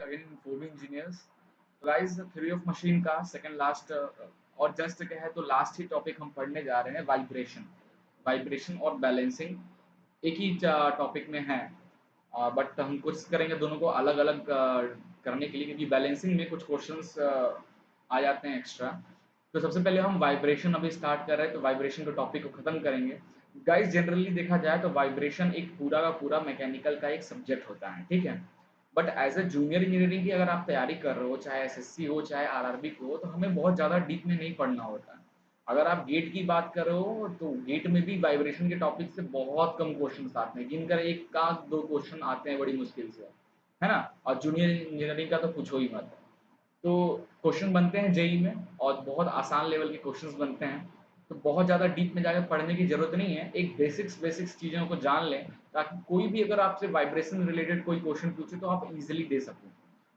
again in 4B engineers. Guys, theory of machine का second last और just क्या है तो लास्ट ही टॉपिक हम पढ़ने जा रहे हैं वाइब्रेशन और बैलेंसिंग एक ही टॉपिक में है। बट हम कोशिश करेंगे दोनों को अलग अलग करने के लिए, क्योंकि बैलेंसिंग में कुछ क्वेश्चंस आ जाते हैं एक्स्ट्रा। तो सबसे पहले हम वाइब्रेशन अभी स्टार्ट कर रहे हैं, तो वाइब्रेशन के टॉपिक को खत्म करेंगे। गाइस, जनरली देखा जाए तो वाइब्रेशन एक पूरा का पूरा मैकेनिकल का एक सब्जेक्ट होता है, ठीक है। But as a junior engineering की अगर आप तैयारी कर रहे हो, चाहे एसएससी हो चाहे आरआरबी की हो, तो हमें बहुत ज़्यादा डीप में नहीं पढ़ना होता है। अगर आप गेट की बात करो तो गेट में भी वाइब्रेशन के टॉपिक से बहुत कम क्वेश्चन आते हैं, गिनकर एक का दो क्वेश्चन आते हैं बड़ी मुश्किल से, है ना। और जूनियर इंजीनियरिंग का तो पूछो ही मत। तो क्वेश्चन बनते हैं जेई में और बहुत आसान लेवल के क्वेश्चंस बनते हैं। तो बहुत ज़्यादा डीप में जाकर पढ़ने की जरूरत नहीं है, एक बेसिक्स चीज़ों को जान लें, ताकि कोई भी अगर आपसे वाइब्रेशन रिलेटेड कोई क्वेश्चन पूछे तो आप इजीली दे सको।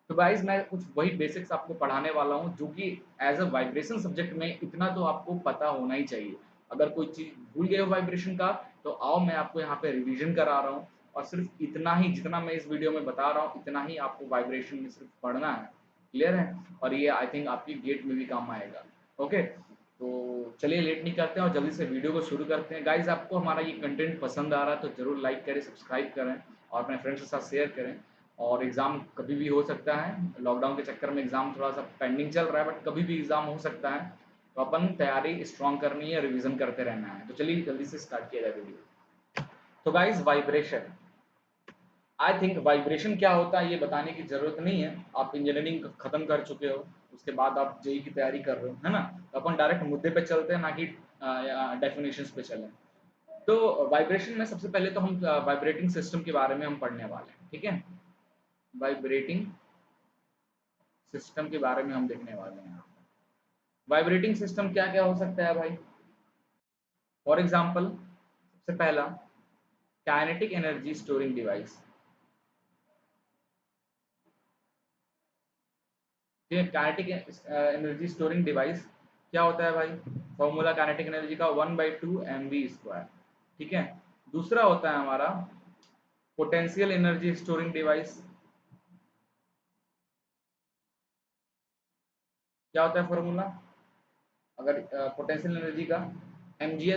तो गाइज, मैं कुछ वही बेसिक्स आपको पढ़ाने वाला हूँ, जो कि एज अ वाइब्रेशन सब्जेक्ट में इतना तो आपको पता होना ही चाहिए। अगर कोई चीज़ भूल गए हो वाइब्रेशन का, तो आओ मैं आपको यहाँ पे रिवीजन करा रहा हूँ। और सिर्फ इतना ही जितना मैं इस वीडियो में बता रहा हूँ, इतना ही आपको वाइब्रेशन में सिर्फ पढ़ना है। क्लियर है? और ये आई थिंक आपकी गेट में भी काम आएगा। ओके, तो चलिए लेट नहीं करते हैं और जल्दी से वीडियो को शुरू करते हैं। गाइज, आपको हमारा ये कंटेंट पसंद आ रहा है तो जरूर लाइक करें, सब्सक्राइब करें और अपने फ्रेंड्स के साथ शेयर करें। और एग्ज़ाम कभी भी हो सकता है, लॉकडाउन के चक्कर में एग्ज़ाम थोड़ा सा पेंडिंग चल रहा है, बट कभी भी एग्ज़ाम हो सकता है। तो अपन तैयारी स्ट्रॉन्ग करनी है, रिविजन करते रहना है। तो चलिए जल्दी से स्टार्ट किया जाए वीडियो। तो guys, vibration, I think vibration क्या होता है ये बताने की जरूरत नहीं है। आप इंजीनियरिंग खत्म कर चुके हो, उसके बाद आप जेई की तैयारी कर रहे हो, है ना। तो अपन डायरेक्ट मुद्दे पे चलते हैं, ना कि डेफिनेशंस पे चलें। तो वाइब्रेशन में सबसे पहले तो हम वाइब्रेटिंग सिस्टम के बारे में हम पढ़ने वाले हैं, ठीक है। वाइब्रेटिंग सिस्टम के बारे में हम देखने वाले हैं। वाइब्रेटिंग सिस्टम क्या क्या हो सकता है भाई? फॉर एग्जाम्पल, सबसे पहला, kinetic energy storing device. Kinetic energy storing device क्या होता है भाई? फॉर्मूला काइनेटिक एनर्जी का 1/2 mv², ठीक है। दूसरा होता है हमारा पोटेंशियल एनर्जी स्टोरिंग डिवाइस। क्या होता है फॉर्मूला अगर पोटेंशियल एनर्जी का? M G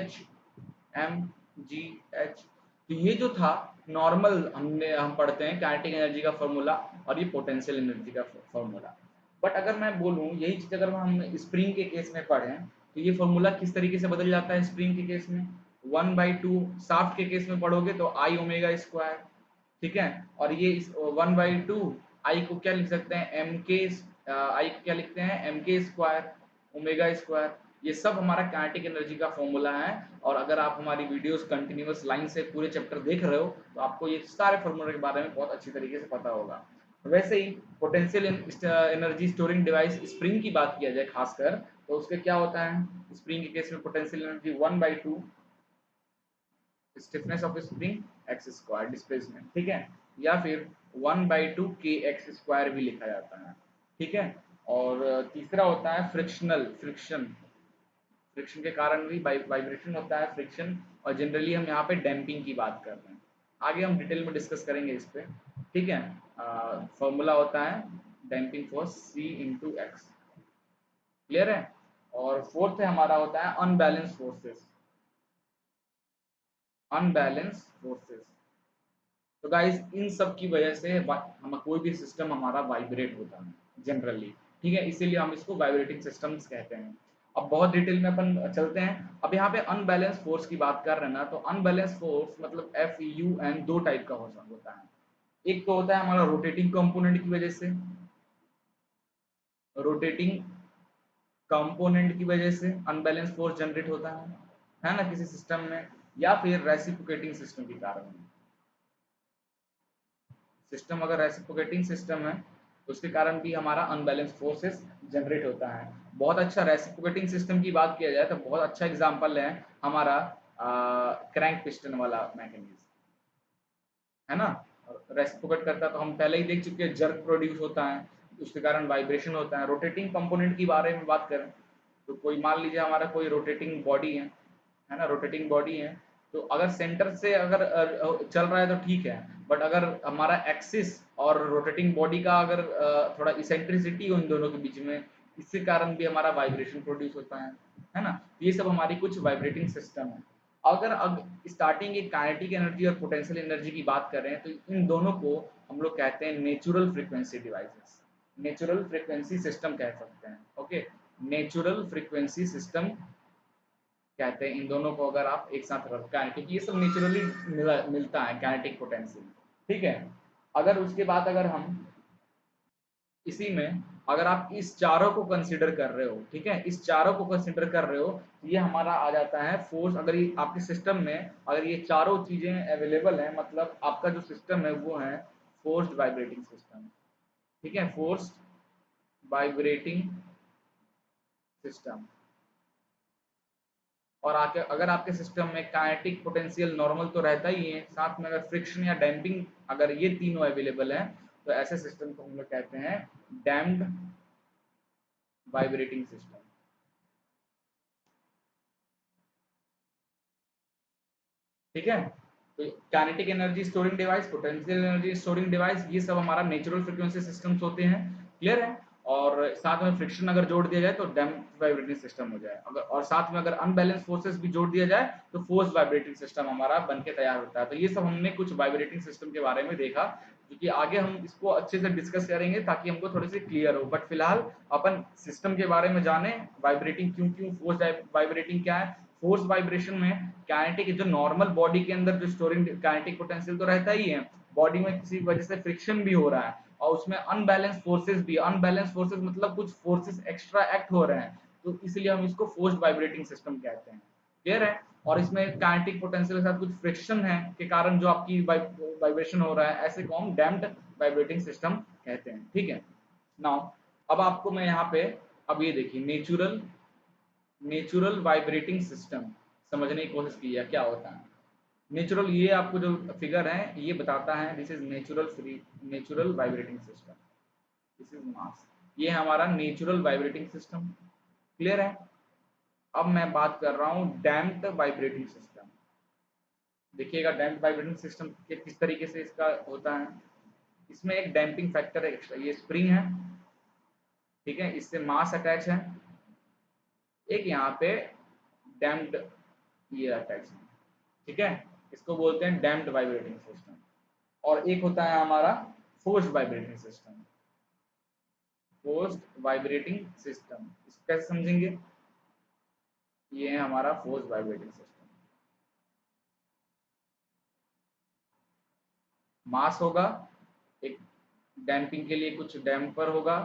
H. तो ये जो था नॉर्मल, हम पढ़ते हैं काइनेटिक एनर्जी का फॉर्मूला और ये पोटेंशियल एनर्जी का फॉर्मूला। बट अगर मैं बोलूँ यही चीज़ अगर हम स्प्रिंग के केस में पढ़ें, तो ये फॉर्मूला किस तरीके से बदल जाता है स्प्रिंग के केस में? 1/2। साफ्ट के केस में पढ़ोगे तो I⍵², ठीक है। और ये 1/2 आई को क्या लिख सकते हैं? एम के। आई को क्या लिखते हैं? mk², ω²। ये सब हमारा काइनेटिक एनर्जी का फॉर्मूला है। और अगर आप हमारी वीडियोस कंटिन्यूअस लाइन से पूरे चैप्टर देख रहे हो, तो आपको ये सारे फॉर्मूले के बारे में बहुत अच्छी तरीके से पता होगा। वैसे ही potential energy storing device spring की बात किया जाए खासकर, तो उसके क्या होता है? स्प्रिंग के केस में potential energy 1/2 stiffness of spring x² displacement, ठीक है। या फिर 1/2 kx² भी लिखा जाता है, ठीक है। और तीसरा होता है फ्रिक्शन। फ्रिक्शन के कारण भी वाइब्रेशन होता है, फ्रिक्शन। और जनरली हम यहाँ पे डैम्पिंग की बात कर रहे हैं, आगे हम डिटेल में डिस्कस करेंगे इस पे, ठीक है। फॉर्मूला होता है डैम्पिंग फोर्स C×x। क्लियर है? और फोर्थ है हमारा होता है अनबैलेंस फोर्सेस। तो गाइस, इन सब की वजह से हम कोई भी सिस्टम हमारा वाइब्रेट होता है जनरली, ठीक है। इसीलिए हम इसको वाइब्रेटिंग सिस्टम्स कहते हैं। अब बहुत डिटेल में अपन चलते हैं। अब यहाँ पे अनबैलेंस फोर्स की बात कर रहे हैं ना, तो अनबैलेंस फोर्स मतलब FUN दो टाइप का होता है। एक तो होता है हमारा रोटेटिंग कंपोनेंट की वजह से, रोटेटिंग कंपोनेंट की वजह से अनबैलेंस फोर्स जनरेट होता है ना, किसी सिस्टम में। या फिर रेसिप्रोकेटिंग सिस्टम के कारण। सिस्टम अगर रेसिप्रोकेटिंग सिस्टम है तो उसके कारण भी हमारा अनबैलेंस फोर्सेस जनरेट होता है। बहुत अच्छा रेसिप्रोकेटिंग सिस्टम की बात किया जाए तो बहुत अच्छा एग्जांपल है हमारा क्रैंक पिस्टन वाला मैकेनिज्म, है ना। रेसिप्रोकेट करता तो हम पहले ही देख चुके हैं, जर्क प्रोड्यूस होता है, उसके कारण वाइब्रेशन होता है। रोटेटिंग कंपोनेंट की बारे में बात करें तो कोई मान लीजिए हमारा कोई रोटेटिंग बॉडी है ना, रोटेटिंग बॉडी है। तो अगर सेंटर से अगर चल रहा है तो ठीक है, बट अगर हमारा एक्सिस और रोटेटिंग बॉडी का अगर थोड़ा इसेंट्रिसिटी हो इन दोनों के बीच में, इसके कारण भी हमारा वाइब्रेशन प्रोड्यूस होता है ना। ये सब हमारी कुछ वाइब्रेटिंग सिस्टम है। अगर अब स्टार्टिंग एक काइनेटिक एनर्जी और पोटेंशियल एनर्जी की बात कर रहे हैं, तो इन दोनों को हम लोग कहते हैं natural frequency devices, natural frequency system कह सकते हैं। ओके, नेचुरल फ्रीक्वेंसी सिस्टम कहते हैं इन दोनों को अगर आप एक साथ रखा है, क्योंकि ये सब नेचुरली मिलता है काइनेटिक पोटेंशियल। ठीक है, अगर उसके बाद अगर हम इसी में अगर आप इस चारों को कंसीडर कर रहे हो, ठीक है, इस चारों को कंसीडर कर रहे हो, तो ये हमारा आ जाता है फोर्स। अगर ये आपके सिस्टम में अगर ये चारों चीजें अवेलेबल हैं, मतलब आपका जो सिस्टम है वो है फोर्स्ड वाइब्रेटिंग सिस्टम। ठीक है, फोर्स्ड वाइब्रेटिंग सिस्टम। और आके अगर आपके सिस्टम में काइनेटिक पोटेंशियल नॉर्मल तो रहता ही है, साथ में अगर फ्रिक्शन या डैम्पिंग अगर ये तीनों अवेलेबल है, तो ऐसे सिस्टम को हम लोग कहते हैं डैम्प्ड वाइब्रेटिंग सिस्टम। ठीक है, तो kinetic energy storing device, potential energy storing device, ये सब हमारा नेचुरल फ्रीक्वेंसी सिस्टम्स होते हैं। क्लियर है। और साथ में फ्रिक्शन अगर जोड़ दिया जाए तो डैम्प वाइब्रेटिंग सिस्टम हो जाए, अगर और साथ में अगर अनबैलेंस फोर्सेस भी जोड़ दिया जाए तो फोर्स वाइब्रेटिंग सिस्टम हमारा बन के तैयार होता है। तो ये सब हमने कुछ वाइब्रेटिंग सिस्टम के बारे में देखा, जो कि आगे हम इसको अच्छे से डिस्कस करेंगे ताकि हमको थोड़ी सी क्लियर हो। बट फिलहाल अपन सिस्टम के बारे में जाने, वाइब्रेटिंग क्यों क्यों, फोर्स वाइब्रेटिंग क्या है। फोर्स वाइब्रेशन में काइनेटिक जो नॉर्मल बॉडी के अंदर जो स्टोरिंग काइनेटिक पोटेंशियल तो रहता ही है, बॉडी में किसी वजह से फ्रिक्शन भी हो रहा है और उसमें अनबैलेंस फोर्सेस भी, अनबैलेंस फोर्सेस मतलब कुछ फोर्सेस एक्स्ट्रा एक्ट हो रहे हैं, तो इसलिए हम इसको फोर्स वाइब्रेटिंग सिस्टम कहते हैं। क्लियर है। और इसमें काइनेटिक पोटेंशियल के साथ कुछ फ्रिक्शन है के कारण जो आपकी वाइब्रेशन हो रहा है, ऐसे को हम डैम्प्ड वाइब्रेटिंग सिस्टम कहते हैं। ठीक है, नाउ अब आपको मैं यहाँ पे अब ये देखिए नेचुरल नेचुरल वाइब्रेटिंग सिस्टम समझने की कोशिश की है क्या होता है। नेचुरल, ये आपको जो फिगर है ये बताता है this is natural free natural vibrating system, this is mass, ये है हमारा नेचुरल वाइब्रेटिंग सिस्टम। क्लियर है। अब मैं बात कर रहा हूँ डैम्प्ड वाइब्रेटिंग सिस्टम। देखिएगा डैम्प्ड वाइब्रेटिंग सिस्टम के किस तरीके से इसका होता है। इसमें एक डैम्पिंग फैक्टर है एक्स्ट्रा, ये स्प्रिंग है, ठीक है, इससे मास अटैच है, एक यहाँ पे डैम्प्ड ये अटैच है। ठीक है, इसको बोलते हैं डैम्प्ड वाइब्रेटिंग सिस्टम। और एक होता है हमारा forced vibrating system. Forced vibrating system इसको कैसे समझेंगे, ये है हमारा फोर्स्ड वाइब्रेटिंग सिस्टम। मास होगा, एक डैम्पिंग के लिए कुछ डैम्पर होगा,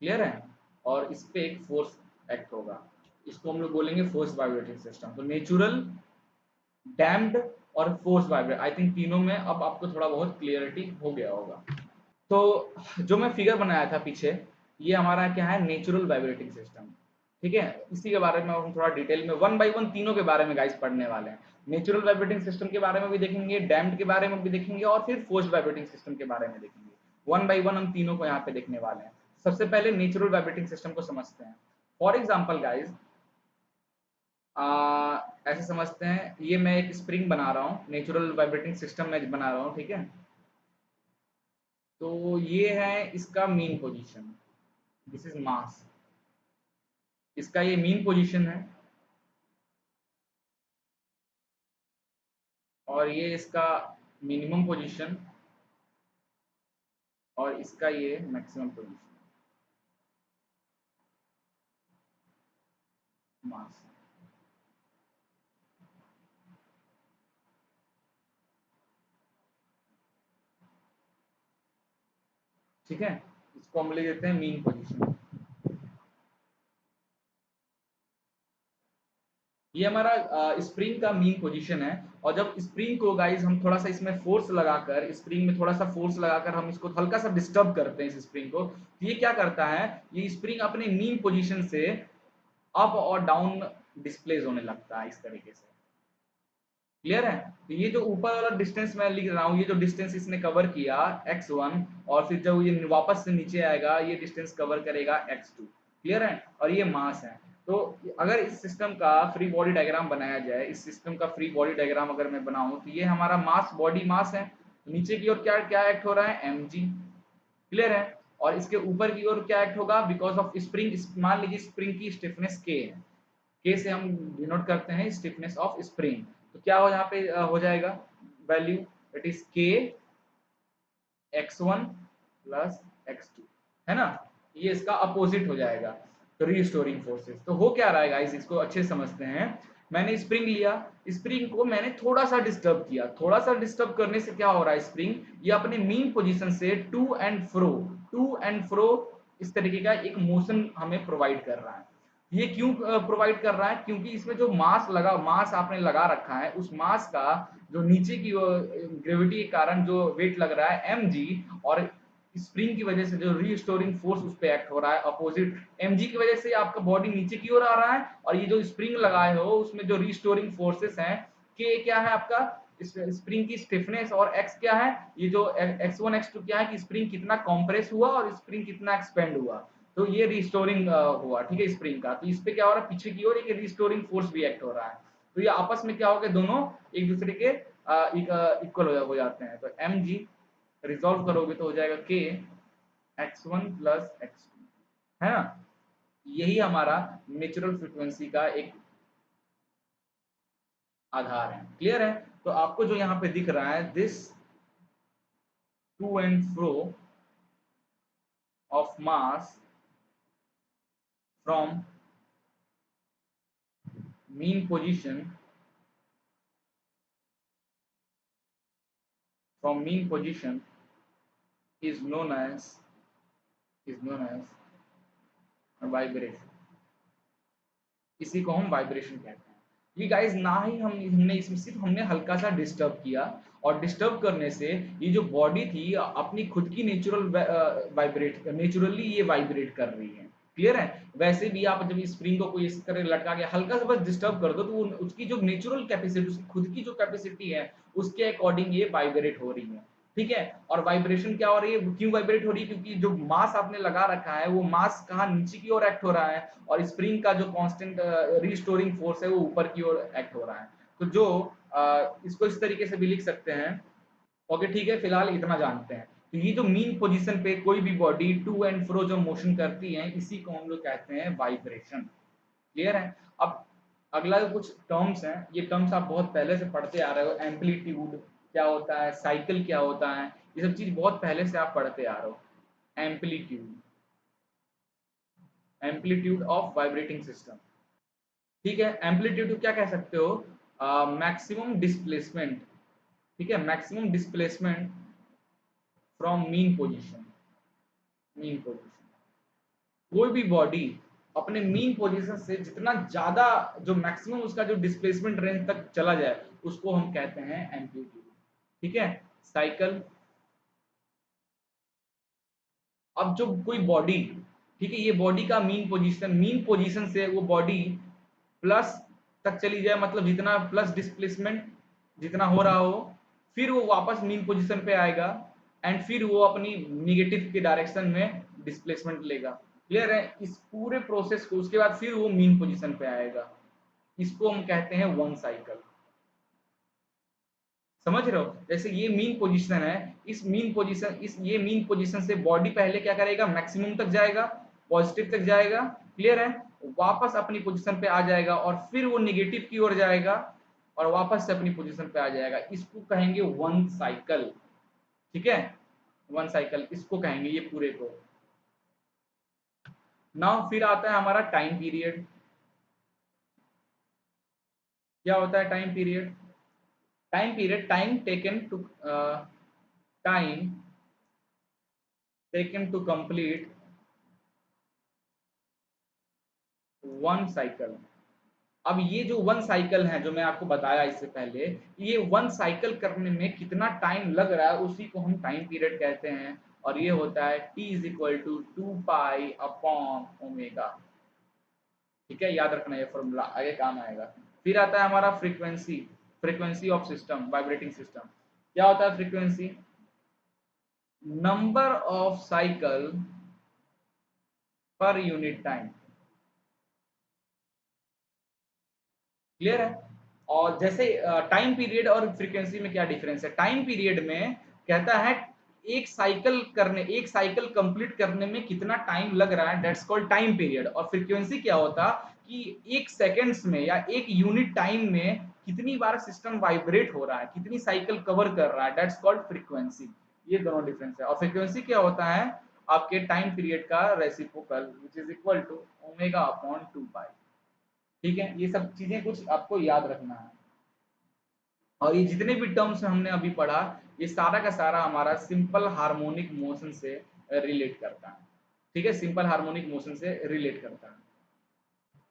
क्लियर है, और इस पे एक फोर्स एक्ट होगा, इसको हम लोग बोलेंगे फोर्स वाइब्रेटिंग सिस्टम। तो नेचुरल, डैम्प्ड और फोर्स वाइब्रेट, आई थिंक तीनों में अब आपको थोड़ा बहुत क्लियरिटी हो गया होगा। तो जो मैं फिगर बनाया था पीछे, ये हमारा क्या है, नेचुरल वाइब्रेटिंग सिस्टम। ठीक है, इसी के बारे में हम थोड़ा डिटेल में वन बाय वन तीनों के बारे में गाइस पढ़ने वाले हैं। नेचुरल वाइब्रेटिंग सिस्टम के बारे में भी देखेंगे, डैम्प्ड के बारे में भी देखेंगे, और फिर फोर्स्ड वाइब्रेटिंग सिस्टम के बारे में देखेंगे। वन बाय वन हम तीनों को यहाँ पे देखने वाले हैं। सबसे पहले नेचुरल वाइब्रेटिंग सिस्टम को समझते हैं। फॉर एग्जाम्पल गाइज, ऐसे समझते हैं, ये मैं एक स्प्रिंग बना रहा हूँ, नेचुरल वाइब्रेटिंग सिस्टम में बना रहा हूँ, ठीक है। तो ये है इसका mean position, this is mass, इसका ये मीन पोजीशन है, और ये इसका मिनिमम पोजीशन, और इसका ये मैक्सिमम पोजीशन, मास। ठीक है, इसको हम ले देते हैं मीन पोजीशन। ये हमारा स्प्रिंग का मीन पोजीशन है। और जब स्प्रिंग को गाइज हम थोड़ा सा इसमें फोर्स लगाकर, स्प्रिंग में थोड़ा सा फोर्स लगाकर हम इसको हल्का सा डिस्टर्ब करते हैं इस स्प्रिंग को, तो ये क्या करता है, ये स्प्रिंग अपने मीन पोजीशन से अप और डाउन डिस्प्लेस होने लगता है इस तरीके से। क्लियर है। तो ये जो ऊपर वाला डिस्टेंस मैं लिख रहा हूँ, ये जो डिस्टेंस इसने कवर किया x1, और फिर जब ये वापस से नीचे आएगा ये डिस्टेंस कवर करेगा x2। क्लियर है, और ये मास है। तो अगर इस सिस्टम का फ्री बॉडी डायग्राम बनाया जाए, इस सिस्टम का फ्री बॉडी डायग्राम अगर मैं बनाऊं, तो ये हमारा मास, बॉडी मास है, नीचे की ओर क्या क्या एक्ट हो रहा है, mg, क्लियर है। और इसके ऊपर की ओर क्या एक्ट होगा, बिकॉज ऑफ स्प्रिंग, मान लीजिए स्प्रिंग की स्टिफनेस k है, k से हम डिनोट करते हैं स्टिफनेस ऑफ स्प्रिंग, तो क्या हो यहाँ पे हो जाएगा value, it is k x1 plus x2, है ना, ये इसका अपोजिट हो जाएगा। तो रीस्टोरिंग फोर्सेस, तो हो क्या रहा है गाइस, इसको अच्छे समझते हैं। मैंने स्प्रिंग लिया, स्प्रिंग को मैंने थोड़ा सा डिस्टर्ब किया, थोड़ा सा डिस्टर्ब करने से क्या हो रहा है, स्प्रिंग ये अपने मीन पोजीशन से टू एंड फ्रो इस तरीके का एक मोशन हमें प्रोवाइड कर रहा है। ये क्यों प्रोवाइड कर रहा है, क्योंकि इसमें जो मास आपने लगा रखा है, उस मास का जो नीचे की ग्रेविटी के कारण जो वेट लग रहा है mg, और स्प्रिंग की वजह से जो रीस्टोरिंग फोर्स उस पे एक्ट हो रहा है अपोजिट, mg की वजह से आपका बॉडी नीचे की ओर आ रहा है, और ये जो स्प्रिंग लगाए हो उसमें जो रीस्टोरिंग फोर्सेस हैं, के क्या है आपका स्प्रिंग की स्टिफनेस, और x क्या है, ये जो x1 x2 क्या है कि स्प्रिंग कितना कॉम्प्रेस हुआ और स्प्रिंग कितना एक्सपेंड हुआ, तो ये रिस्टोरिंग हुआ, ठीक है, स्प्रिंग का। तो इस पे क्या हो रहा है, पीछे की ओर एक रिस्टोरिंग फोर्स भी एक्ट हो रहा है, तो ये आपस में क्या हो गया, दोनों एक दूसरे के इक्वल हो जाते हैं। तो mg रिजॉल्व करोगे तो हो जाएगा k x1 प्लस x2, है ना, यही हमारा नेचुरल फ्रीक्वेंसी का एक आधार है, क्लियर है। तो आपको जो यहाँ पे दिख रहा है, this to and fro of mass from mean position from mean position is known as vibration, इसी को हम वाइब्रेशन कहते हैं। ये गाइस ना ही हमने इसमें सिर्फ हमने हल्का सा डिस्टर्ब किया, और डिस्टर्ब करने से ये जो बॉडी थी अपनी खुद की नेचुरली ये वाइब्रेट कर रही है, क्लियर है। वैसे भी आप जब स्प्रिंग को कोई इस तरह लटका के हल्का सा बस डिस्टर्ब कर दो, तो वो उसकी जो नेचुरल कैपेसिटी, उसकी खुद की जो कैपेसिटी है, उसके अकॉर्डिंग ये वाइब्रेट हो रही है, ठीक है। और वाइब्रेशन क्या हो रही है, क्यों वाइब्रेट हो रही है, क्योंकि जो मास आपने लगा रखा है वो मास कहाँ, नीचे की ओर एक्ट हो रहा है, और स्प्रिंग का जो कांस्टेंट रीस्टोरिंग फोर्स है वो ऊपर की ओर एक्ट हो रहा है। तो जो इसको इस तरीके से भी लिख सकते हैं। ओके ठीक है, फिलहाल इतना जानते हैं। तो ये जो मीन पोजीशन पे कोई भी बॉडी टू एंड फ्रो जो मोशन करती है, इसी को हम लोग कहते हैं वाइब्रेशन, क्लियर है। अब अगला कुछ टर्म्स हैं, ये टर्म्स आप बहुत पहले से पढ़ते आ रहे हो, एम्पलीट्यूड क्या होता है, साइकिल क्या होता है, ये सब चीज बहुत पहले से आप पढ़ते आ रहे हो। Amplitude, amplitude of vibrating system, ठीक है। एम्पलीट्यूड क्या कह सकते हो, मैक्सिमम डिस्प्लेसमेंट, ठीक है, maximum displacement from mean position, mean position, कोई भी बॉडी अपने मीन पोजीशन से जितना ज्यादा, जो मैक्सिमम उसका जो डिस्प्लेसमेंट रेंज तक चला जाए, उसको हम कहते हैं एम्पलीट्यूड, ठीक है। साइकिल, अब जो कोई बॉडी, ठीक है, ये बॉडी का मीन पोजीशन से वो बॉडी प्लस तक चली जाए, मतलब जितना प्लस डिस्प्लेसमेंट जितना हो रहा हो, फिर वो वापस मीन पोजीशन पे आएगा, एंड फिर वो अपनी निगेटिव के डायरेक्शन में डिस्प्लेसमेंट लेगा, क्लियर है। इस पूरे प्रोसेस को उसके बाद फिर वो मीन पोजीशन पे आएगा, इसको हम कहते हैं वन साइकिल, समझ रहे हो। जैसे ये मीन पोजीशन है, इस ये मीन पोजीशन से बॉडी पहले क्या करेगा, मैक्सिमम तक जाएगा, पॉजिटिव तक जाएगा, क्लियर है, वापस अपनी पोजीशन पे आ जाएगा, और फिर वो निगेटिव की ओर जाएगा, और वापस से अपनी पोजीशन पे आ जाएगा, इसको कहेंगे वन साइकिल, ठीक है, वन साइकिल इसको कहेंगे ये पूरे को। नाउ फिर आता है हमारा टाइम पीरियड। क्या होता है time period, time period, time taken to complete one cycle. अब ये जो वन साइकिल है, जो मैं आपको बताया इससे पहले, ये वन साइकिल करने में कितना टाइम लग रहा है, उसी को हम टाइम पीरियड कहते हैं, और ये होता है t is equal to 2 pi upon omega, ठीक है, याद रखना ये फॉर्मूला आगे काम आएगा। फिर आता है हमारा frequency, frequency of system, vibrating system. क्या होता है frequency, number of cycle per unit time, clear है। और जैसे टाइम पीरियड और फ्रीक्वेंसी में क्या डिफरेंस है, टाइम पीरियड में कहता है एक साइकिल कंप्लीट करने में कितना टाइम लग रहा है, दैट्स कॉल्ड टाइम पीरियड। और फ्रीक्वेंसी क्या होता कि एक सेकेंड्स में या एक यूनिट टाइम में कितनी बार सिस्टम वाइब्रेट हो रहा है, कितनी साइकिल कवर कर रहा है, दैट्स कॉल्ड फ्रीक्वेंसी। ये दोनों डिफरेंस है। और फ्रीक्वेंसी क्या होता है, आपके टाइम पीरियड का reciprocal which is equal to omega upon 2 pi. ठीक है, ये सब चीजें कुछ आपको याद रखना है। और ये जितने भी टर्म्स हमने अभी पढ़ा, ये सारा का सारा हमारा सिंपल हार्मोनिक मोशन से रिलेट करता है। ठीक है, सिंपल हार्मोनिक मोशन से रिलेट करता है।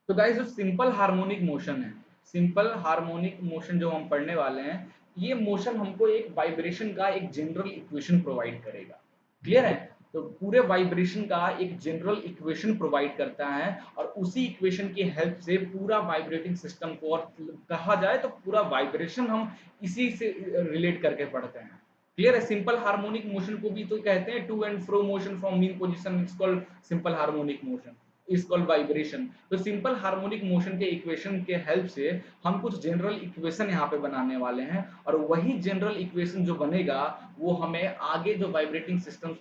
तो गाइस जो सिंपल हार्मोनिक मोशन है, सिंपल हार्मोनिक मोशन जो हम पढ़ने वाले हैं, ये मोशन हमको एक वाइब्रेशन का एक जनरल इक्वेशन प्रोवाइड करेगा। क्लियर है? तो पूरे वाइब्रेशन का एक जनरल इक्वेशन प्रोवाइड करता है, और उसी इक्वेशन की हेल्प से पूरा वाइब्रेटिंग सिस्टम को, और कहा जाए तो पूरा वाइब्रेशन हम इसी से रिलेट करके पढ़ते हैं। क्लियर है? सिंपल हार्मोनिक मोशन को भी तो कहते हैं to and fro motion from mean position, it's called simple harmonic motion, is called vibration. तो सिंपल हार्मोनिक मोशन के इक्वेशन के हेल्प से हम कुछ जनरल इक्वेशन यहाँ पे बनाने वाले हैं, और वही जनरल इक्वेशन जो बनेगा वो हमें आगे जो वाइब्रेटिंग सिस्टम्स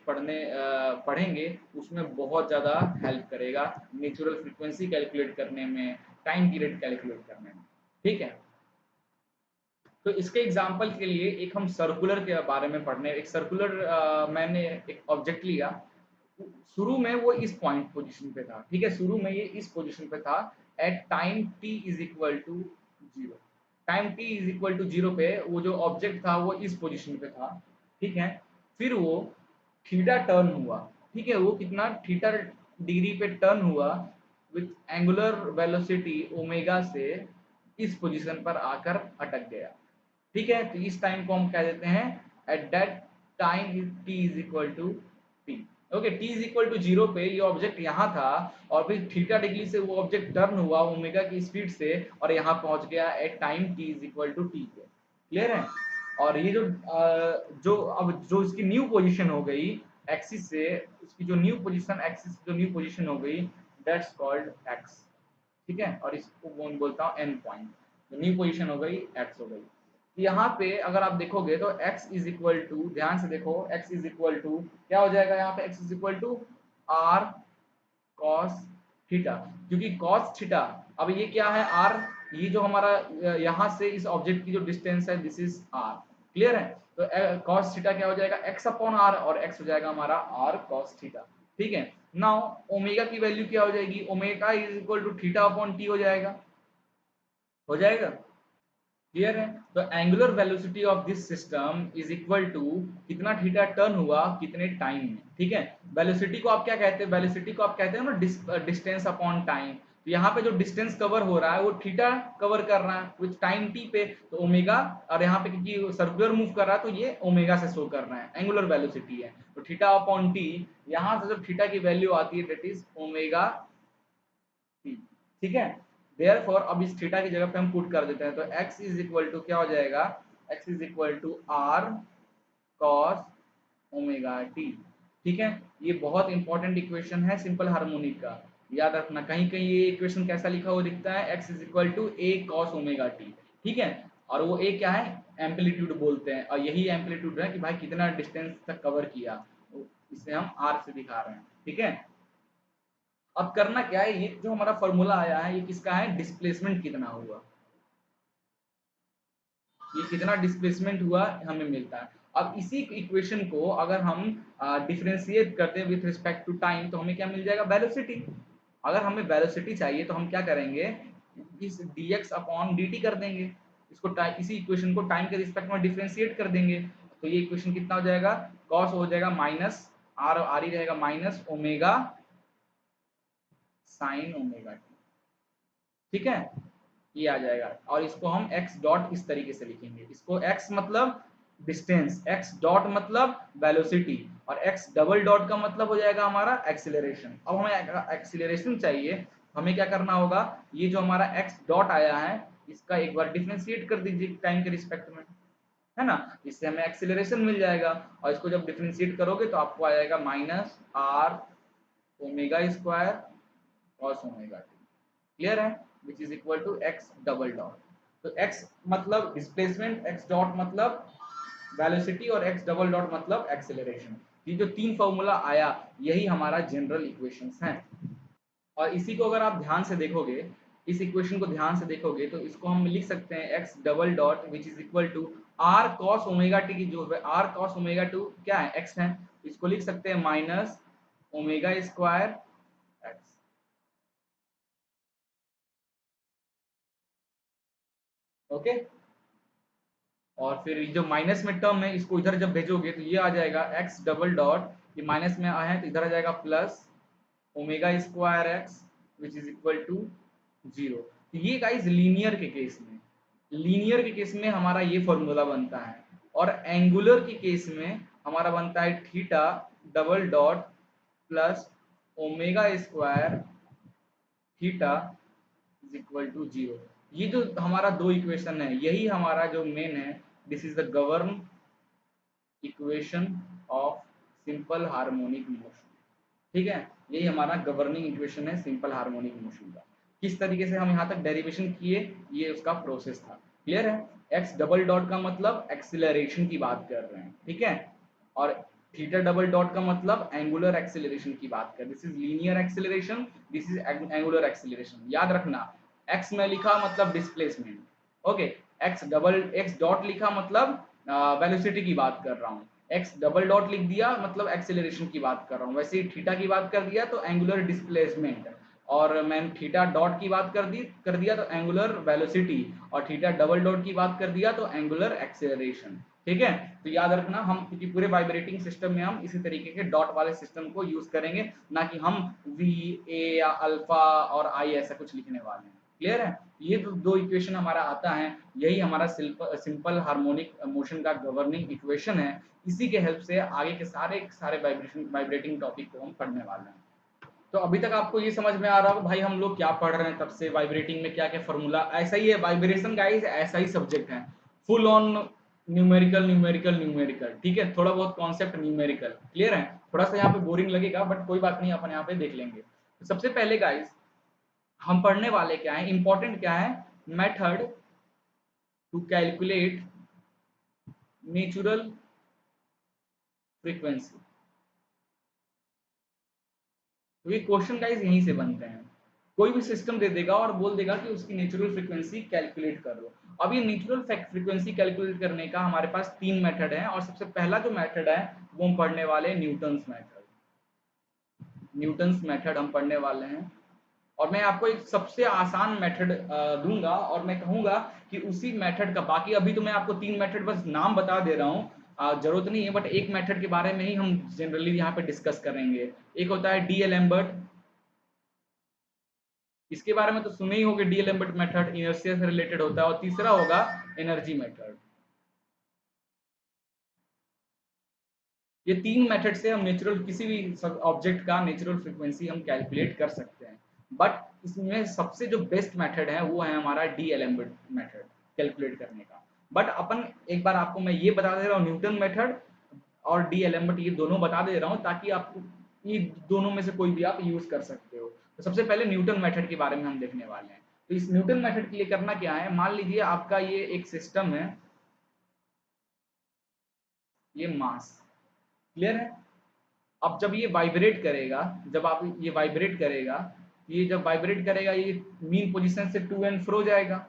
पढ़ेंगे उसमें बहुत ज़्यादा हेल्प करेगा, नेचुरल फ्रीक्वेंसी कैलकुलेट करने में, टाइम पीरियड कैलकुलेट करने में। ठीक है, तो इसके एग्जाम्पल के लिए एक हम सर्कुलर के बारे में पढ़ने, एक सर्कुलर मैंने एक ऑब्जेक्ट लिया। शुरू में वो इस पॉइंट पोजीशन पे था। ठीक है, शुरू में ये इस पोजीशन पे था at time t is equal to 0। Time t is equal to 0 पे वो जो ऑब्जेक्ट था वो इस पोजीशन पे था। ठीक है, फिर वो थीटा टर्न हुआ। ठीक है, वो कितना थीटा डिग्री पे टर्न हुआ विथ एंगुलर वेलोसिटी ओमेगा से इस पोजीशन पर आकर अटक गया। ठीक है, तो इस टाइम को हम कह देते हैं at that time t is equal to t। Okay, t is equal to 0 पे ये ऑब्जेक्ट यहाँ था, और फिर थीटा डिग्री से वो ऑब्जेक्ट टर्न हुआ ओमेगा की स्पीड से, और यहाँ पहुंच गया at time t is equal to t पे। क्लियर है? और ये जो इसकी न्यू पोजीशन हो गई एक्सिस से, इसकी जो न्यू पोजीशन, एक्सिस जो न्यू पोजीशन हो गई, दैट्स कॉल्ड x। ठीक है, और इसको मैं बोलता हूँ एंड पॉइंट। जो न्यू पोजीशन हो गई x हो गई। यहाँ पे अगर आप देखोगे तो x इज इक्वल टू, ध्यान से देखो, x इज इक्वल टू क्या हो जाएगा यहाँ पे, x is equal to r cos theta, क्योंकि cos थीटा, अब ये क्या है r, ये जो हमारा यहाँ से इस ऑब्जेक्ट की जो डिस्टेंस है दिस इज r। क्लियर है? तो cos थीटा क्या हो जाएगा, x अपॉन r, और x हो जाएगा हमारा r cos थीटा। ठीक है, नाउ ओमेगा की वैल्यू क्या हो जाएगी, omega is equal to theta upon t हो जाएगा। हो जाएगा? क्लियर है? तो angular velocity of this system is equal to कितना थीटा टर्न हुआ कितने टाइम में। ठीक है, वेलोसिटी को आप क्या कहते हैं, वेलोसिटी को आप कहते हैं ना डिस्टेंस अपॉन टाइम। तो यहाँ पे जो डिस्टेंस कवर हो रहा है वो थीटा कवर कर रहा है विथ टाइम टी पे, तो ओमेगा, और यहाँ पे क्योंकि सर्कुलर मूव कर रहा है तो ये ओमेगा से शो कर रहा है, एंगुलर वेलोसिटी है। तो थीटा अपॉन टी, यहाँ से जब थीटा की वैल्यू आती है दैट इज ओमेगा टी। ठीक है, देयरफॉर अब इस थीटा की जगह पे हम पुट कर देते हैं, तो x इज इक्वल टू क्या हो जाएगा, x is equal to r cos omega T. ठीक है, ये बहुत इंपॉर्टेंट इक्वेशन है सिंपल हार्मोनिक का, याद रखना। कहीं कहीं ये इक्वेशन कैसा लिखा हुआ दिखता है, x is equal to a cos omega T. ठीक है, और वो a क्या है, एम्पलीट्यूड बोलते हैं, और यही एम्पलीट्यूड है कि भाई कितना डिस्टेंस तक कवर किया, तो इसे हम r से दिखा रहे हैं। ठीक है, अब करना क्या है, ये जो हमारा फॉर्मूला आया है ये किसका है, डिस्प्लेसमेंट कितना हुआ, ये कितना डिस्प्लेसमेंट हुआ हमें मिलता है। अब इसी इक्वेशन को अगर हम डिफरेंशिएट करते हैं विथ रिस्पेक्ट टू टाइम, तो हमें क्या मिल जाएगा, वेलोसिटी। अगर हमें वेलोसिटी चाहिए तो हम क्या करेंगे, इस dx अपॉन dt कर देंगे, इसको इसी इक्वेशन को टाइम के रिस्पेक्ट में डिफरेंशिएट कर देंगे। तो ये इक्वेशन कितना हो जाएगा, cos हो जाएगा माइनस आर ही रहेगा minus omega sine omega T. ठीक है, ये आ जाएगा, और इसको हम x डॉट इस तरीके से लिखेंगे, इसको x मतलब डिस्टेंस, x डॉट मतलब वेलोसिटी, और x डबल डॉट का मतलब हो जाएगा हमारा एक्सीलरेशन। अब हमें एक्सीलरेशन चाहिए, हमें क्या करना होगा, ये जो हमारा x डॉट आया है इसका एक बार डिफरेंशिएट कर दीजिए टाइम के रिस्पेक्ट में, है ना, इससे हमें एक्सीलरेशन मिल जाएगा। और इसको जब डिफरेंशिएट करोगे तो आपको आ जाएगा minus r omega square cos omega T. Clear है, which is equal to x double dot. तो x मतलब डिस्प्लेसमेंट, x डॉट मतलब वेलोसिटी और एक्स डबल डॉट मतलब एक्सेलरेशन। ये जो तीन फॉर्मूला आया यही हमारा जनरल इक्वेशंस हैं। और इसी को अगर आप ध्यान से देखोगे, इस इक्वेशन को ध्यान से देखोगे तो इसको हम लिख सकते हैं x double dot which is equal to r cos omega t की जो आर कॉस ओमेगा टू क्या है एक्स है, इसको लिख सकते हैं minus omega square x. Okay, और फिर ये जो माइनस में टर्म है इसको इधर जब भेजोगे तो ये आ जाएगा एक्स डबल डॉट, ये माइनस में आया है तो इधर आ जाएगा plus omega square x which is equal to zero. ये गाइस लीनियर के केस में, लीनियर के केस में हमारा ये फॉर्मूला बनता है, और एंगुलर के केस में हमारा बनता है theta double dot plus omega square theta is equal to zero. ये जो हमारा दो इक्वेशन है यही हमारा जो मेन है, this is the govern equation of simple harmonic motion. ठीक है, यही हमारा गवर्निंग इक्वेशन है सिंपल हार्मोनिक मोशन का। किस तरीके से हम यहाँ तक डेरिवेशन किए ये उसका प्रोसेस था। क्लियर है? एक्स डबल डॉट का मतलब एक्सिलरेशन की बात कर रहे हैं, ठीक है, और थीटा डबल डॉट का मतलब एंगुलर एक्सिलरेशन की बात कर, this is linear acceleration, this is angular acceleration. याद रखना, एक्स में लिखा मतलब डिस्प्लेसमेंट, ओके, एक्स डॉट लिखा मतलब वेलोसिटी की बात कर रहा हूँ, एक्स डबल डॉट लिख दिया मतलब एक्सेलरेशन की बात कर रहा हूँ, वैसे ही थीटा की बात कर दिया तो एंगुलर डिस्प्लेसमेंट, और मैंने थीटा डॉट की बात कर दिया तो एंगुलर वेलोसिटी, और थीटा डबल डॉट की बात कर दिया तो एंगुलर एक्सेलरेशन। ठीक है, तो याद रखना हम क्योंकि पूरे वाइब्रेटिंग सिस्टम में हम इसी तरीके के डॉट वाले सिस्टम को यूज करेंगे, ना कि हम वी ए या अल्फा और आई ऐसा कुछ लिखने वाले हैं। क्लियर है? ये दो इक्वेशन हमारा आता है, यही हमारा सिंपल हार्मोनिक मोशन का गवर्निंग इक्वेशन है। इसी के हेल्प से आगे के सारे सारे वाइब्रेटिंग टॉपिक को हम पढ़ने वाले हैं। तो अभी तक आपको ये समझ में आ रहा होगा भाई हम लोग क्या पढ़ रहे हैं, तब से वाइब्रेटिंग में क्या क्या फॉर्मूला, ऐसा ही है वाइब्रेशन गाइस, ऐसा ही सब्जेक्ट है, full on numerical numerical numerical. ठीक है, थोड़ा बहुत कॉन्सेप्ट न्यूमेरिकल। क्लियर है? थोड़ा सा यहाँ पे बोरिंग लगेगा बट कोई बात नहीं, अपन यहाँ पे देख लेंगे। तो सबसे पहले गाइस हम पढ़ने वाले क्या है, इंपॉर्टेंट क्या है, method to calculate natural frequency. तो ये क्वेश्चन गाइस यहीं से बनते हैं, कोई भी सिस्टम दे देगा और बोल देगा कि उसकी नेचुरल फ्रीक्वेंसी कैलकुलेट कर लो। अब ये नेचुरल फ्रीक्वेंसी कैलकुलेट करने का हमारे पास तीन मेथड है, और सबसे पहला जो मेथड है वो हम पढ़ने वाले हैं न्यूटन्स मेथड। न्यूटन्स मेथड हम पढ़ने वाले हैं, और मैं आपको एक सबसे आसान मेथड दूंगा और मैं कहूंगा कि उसी मेथड का, बाकी अभी तो मैं आपको तीन मेथड बस नाम बता दे रहा हूँ, जरूरत नहीं है, बट एक मेथड के बारे में ही हम जनरली यहाँ पे डिस्कस करेंगे। एक होता है डी एल एम्बर्ट, इसके बारे में तो सुने ही होंगे, डी एल एम्बर्ट मेथड इनर्शिया से रिलेटेड होता है, और तीसरा होगा एनर्जी मेथड। ये तीन मेथड से हम नेचुरल किसी भी ऑब्जेक्ट का नेचुरल फ्रीक्वेंसी हम कैलकुलेट कर सकते हैं, बट इसमें सबसे जो बेस्ट मेथड है वो है हमारा डी एलेम्बर्ट मेथड कैलकुलेट करने का। बट अपन एक बार आपको मैं ये बता दे रहा हूँ, न्यूटन मेथड और डी एलेम्बर्ट ये दोनों बता दे रहा हूँ ताकि आपको ये दोनों में से कोई भी आप यूज कर सकते हो। तो सबसे पहले न्यूटन मेथड के बारे में हम देखने वाले हैं। तो इस न्यूटन मेथड के लिए करना क्या है, मान लीजिए आपका ये एक सिस्टम है, ये मास। क्लियर है? अब जब ये वाइब्रेट करेगा, जब आप ये वाइब्रेट करेगा, ये जब वाइब्रेट करेगा ये मीन पोजीशन से टू एंड फ्रो जाएगा।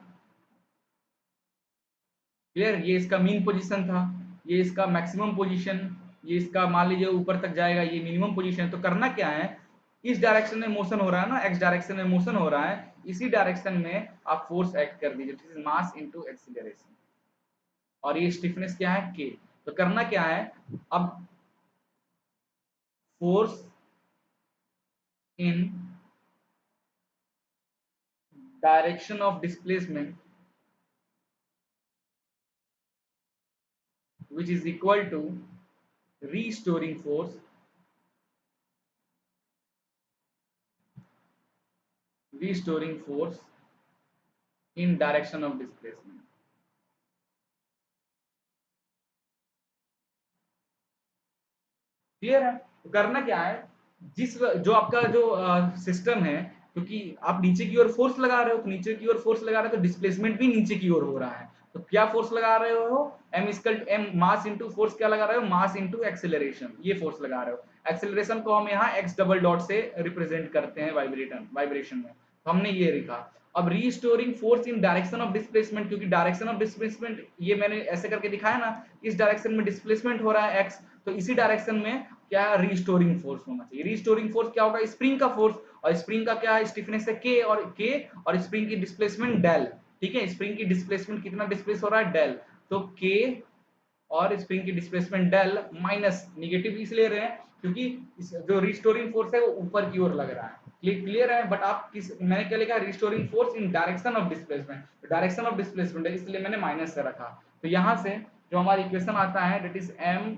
क्लियर? ये इसका मीन पोजीशन था, ये इसका मैक्सिमम पोजीशन, ये इसका मान लीजिए ऊपर तक जाएगा, ये मिनिमम पोजीशन। तो करना क्या है, इस डायरेक्शन में मोशन हो रहा है ना, एक्स डायरेक्शन में मोशन हो रहा है, इसी डायरेक्शन में आप फोर्स एक्ट कर दीजिए, this is mass into acceleration, और ये स्टिफनेस क्या है के। तो करना क्या है, अब force in direction of displacement which is equal to restoring force in direction of displacement। Clear है? तो करना क्या है, जिस जो आपका जो सिस्टम है, क्योंकि आप नीचे की ओर फोर्स लगा रहे हो, तो नीचे की ओर फोर्स लगा रहे हो तो डिस्प्लेसमेंट भी नीचे की ओर हो रहा है, तो क्या फोर्स लगा रहे हो, m equal to m mass into force, क्या लगा रहे हो, मास इंटू एक्सेलरेशन, ये फोर्स लगा रहे हो। एक्सेलरेशन को हम यहाँ x डबल डॉट से रिप्रेजेंट करते हैं वाइब्रेशन में, तो हमने ये लिखा। अब restoring force in direction of displacement, क्योंकि डायरेक्शन ऑफ डिस्प्लेसमेंट ये मैंने ऐसे करके दिखाया ना, इस डायरेक्शन में डिस्प्लेसमेंट हो रहा है x, तो इसी डायरेक्शन में क्या रीस्टोरिंग फोर्स होना चाहिए। रीस्टोरिंग फोर्स क्या होगा, स्प्रिंग का फोर्स, और स्प्रिंग का क्या है, स्टिफनेस है k, और स्प्रिंग की डिस्प्लेसमेंट डेल। ठीक है, स्प्रिंग की डिस्प्लेसमेंट कितना डिस्प्लेस हो रहा है, डेल, तो k और स्प्रिंग की डिस्प्लेसमेंट डेल माइनस, निगेटिव इसलिए रहे हैं क्योंकि जो रिस्टोरिंग फोर्स है वो ऊपर की ओर लग रहा है। क्लियर है, बट आप किस, मैंने क्या लिखा, restoring force in direction of displacement, direction of displacement है इसलिए मैंने माइनस से रखा। तो यहां से जो हमारी इक्वेशन आता है that is m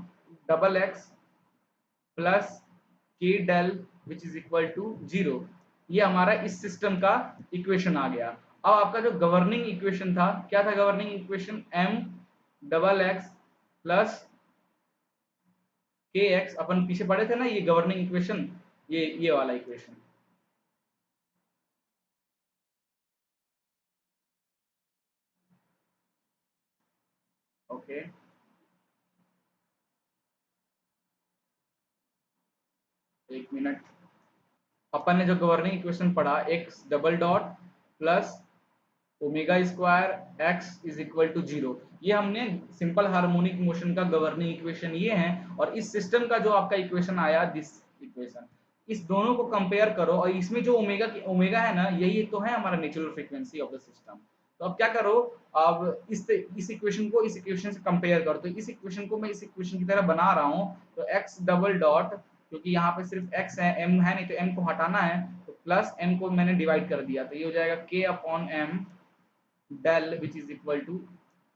double x plus K del which is equal to 0, ये हमारा इस सिस्टम का इक्वेशन आ गया। अब आपका जो गवर्निंग इक्वेशन था, क्या था governing equation, m double x plus के एक्स, अपन पीछे पढ़े थे ना ये गवर्निंग इक्वेशन, ये वाला इक्वेशन। ओके, एक मिनट, अपन ने जो गवर्निंग इक्वेशन पढ़ा, x double dot plus omega square x is equal to 0, ये हमने सिंपल हार्मोनिक मोशन का गवर्निंग इक्वेशन ये है। और इस सिस्टम का जो आपका इक्वेशन आया, दिस इक्वेशन, इस दोनों को कंपेयर करो, और इसमें जो ओमेगा है ना, यही तो है हमारा natural frequency of the system. तो अब क्या करो, अब इस इक्वेशन को इस इक्वेशन से कंपेयर करो, तो इस इक्वेशन को मैं इस इक्वेशन की तरह बना रहा हूँ, तो एक्स डबल डॉट, क्योंकि यहाँ पे सिर्फ एक्स है, एम है नहीं, तो एम को हटाना है, तो प्लस एम को मैंने डिवाइड कर दिया, तो ये हो जाएगा k upon m del which is equal to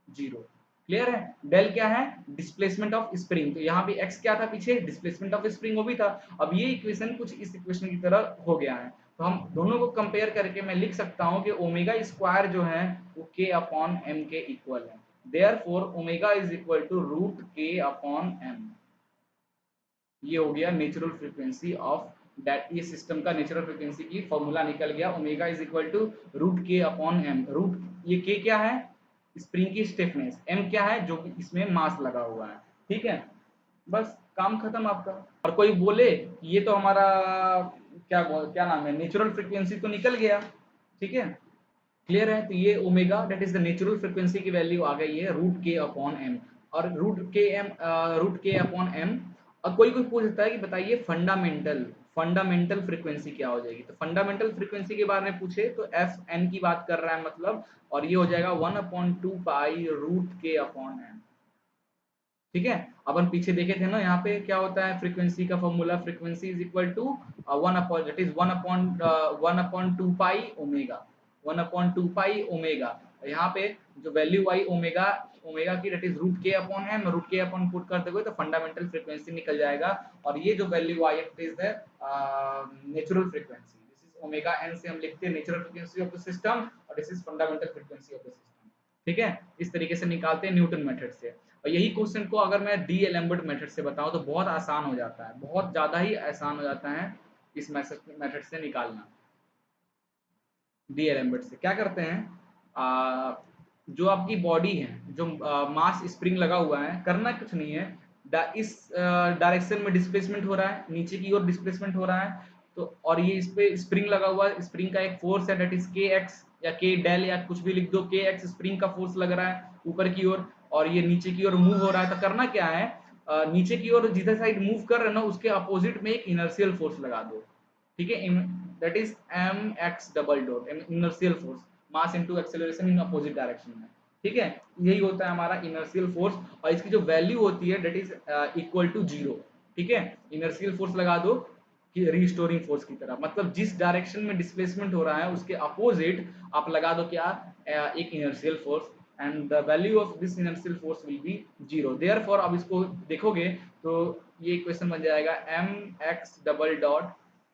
0। Clear है, डेल क्या है, डिस्प्लेसमेंट ऑफ स्प्रिंग, तो यहाँ भी x क्या था पीछे, डिस्प्लेसमेंट ऑफ स्प्रिंग वो भी था। अब ये इक्वेशन कुछ इस इक्वेशन की तरह हो गया है, तो हम दोनों को कंपेयर करके मैं लिख सकता हूँ कि ओमेगा स्क्वायर जो है वो k अपॉन m के इक्वल है, therefore omega is equal to root k upon m। ये हो गया नेचुरल फ्रीक्वेंसी ऑफ दैट, ये सिस्टम का नेचुरल फ्रीक्वेंसी की फॉर्मूला निकल गया, omega is equal to root k upon m. Root, ये के क्या है, स्प्रिंग की स्टिफनेस, एम क्या है, जो कि इसमें मास लगा हुआ है। ठीक है, बस काम खत्म आपका। और कोई बोले ये तो हमारा क्या नाम है, नेचुरल फ्रीक्वेंसी तो निकल गया, ठीक है, क्लियर है, तो ये omega that is the natural frequency की वैल्यू आ गई है रूट के अपॉन एम, और रूट के अपॉन एम। और कोई कोई पूछता है कि बताइए फंडामेंटल फ्रीक्वेंसी क्या हो जाएगी, तो फंडामेंटल फ्रीक्वेंसी के बारे में पूछे तो एफ एन की बात कर रहा है मतलब, और ये हो जाएगा 1/2 pi root k upon M. ठीक है, अपन पीछे देखे थे ना, यहाँ पे क्या होता है फ्रीक्वेंसी का formula, frequency is equal to one upon that is one upon two pi omega, 1/2 pi omega. यहाँ पे जो वैल्यू आई ओमेगा, ओमेगा की that is root k upon m, root k upon put करते हुए तो फंडामेंटल फ्रीक्वेंसी निकल जाएगा। और ये जो वैल्यू आई it is the natural frequency, this is omega N से हम लिखते हैं natural frequency of the system, और this is fundamental frequency of the system. ठीक है, इस तरीके से निकालते हैं न्यूटन मेथड से। और यही क्वेश्चन को अगर मैं डी एलम्बर्ट मेथड से बताऊं तो बहुत आसान हो जाता है, बहुत ज्यादा ही आसान हो जाता है इस मेथड से निकालना। डी एलम्बर्ट से क्या करते हैं, जो आपकी बॉडी है, जो मास स्प्रिंग लगा हुआ है, करना कुछ नहीं है, इस डायरेक्शन में डिस्प्लेसमेंट हो रहा है, नीचे की ओर डिस्प्लेसमेंट हो रहा है, तो और ये इस पे स्प्रिंग लगा हुआ है, स्प्रिंग का एक फोर्स है दैट इज के एक्स या के डेल या कुछ भी लिख दो, के एक्स स्प्रिंग का फोर्स लग रहा है ऊपर की ओर, और ये नीचे की ओर मूव हो रहा है। तो करना क्या है, नीचे की ओर जिधर साइड मूव कर रहे हो ना उसके अपोजिट में एक इनर्शियल फोर्स लगा दो। ठीक है, that is m x double dot, inertial force, mass into acceleration in opposite direction में। ठीक है, यही होता है हमारा इनर्शियल फोर्स, और इसकी जो वैल्यू होती है दैट इज इक्वल टू 0। ठीक है, इनर्शियल फोर्स लगा दो कि रीस्टोरिंग फोर्स की तरह, मतलब जिस डायरेक्शन में डिस्प्लेसमेंट हो रहा है उसके अपोजिट आप लगा दो क्या, एक inertial force, and the value of this inertial force will be 0। Therefore अब इसको देखोगे तो ये इक्वेशन बन जाएगा M x double dot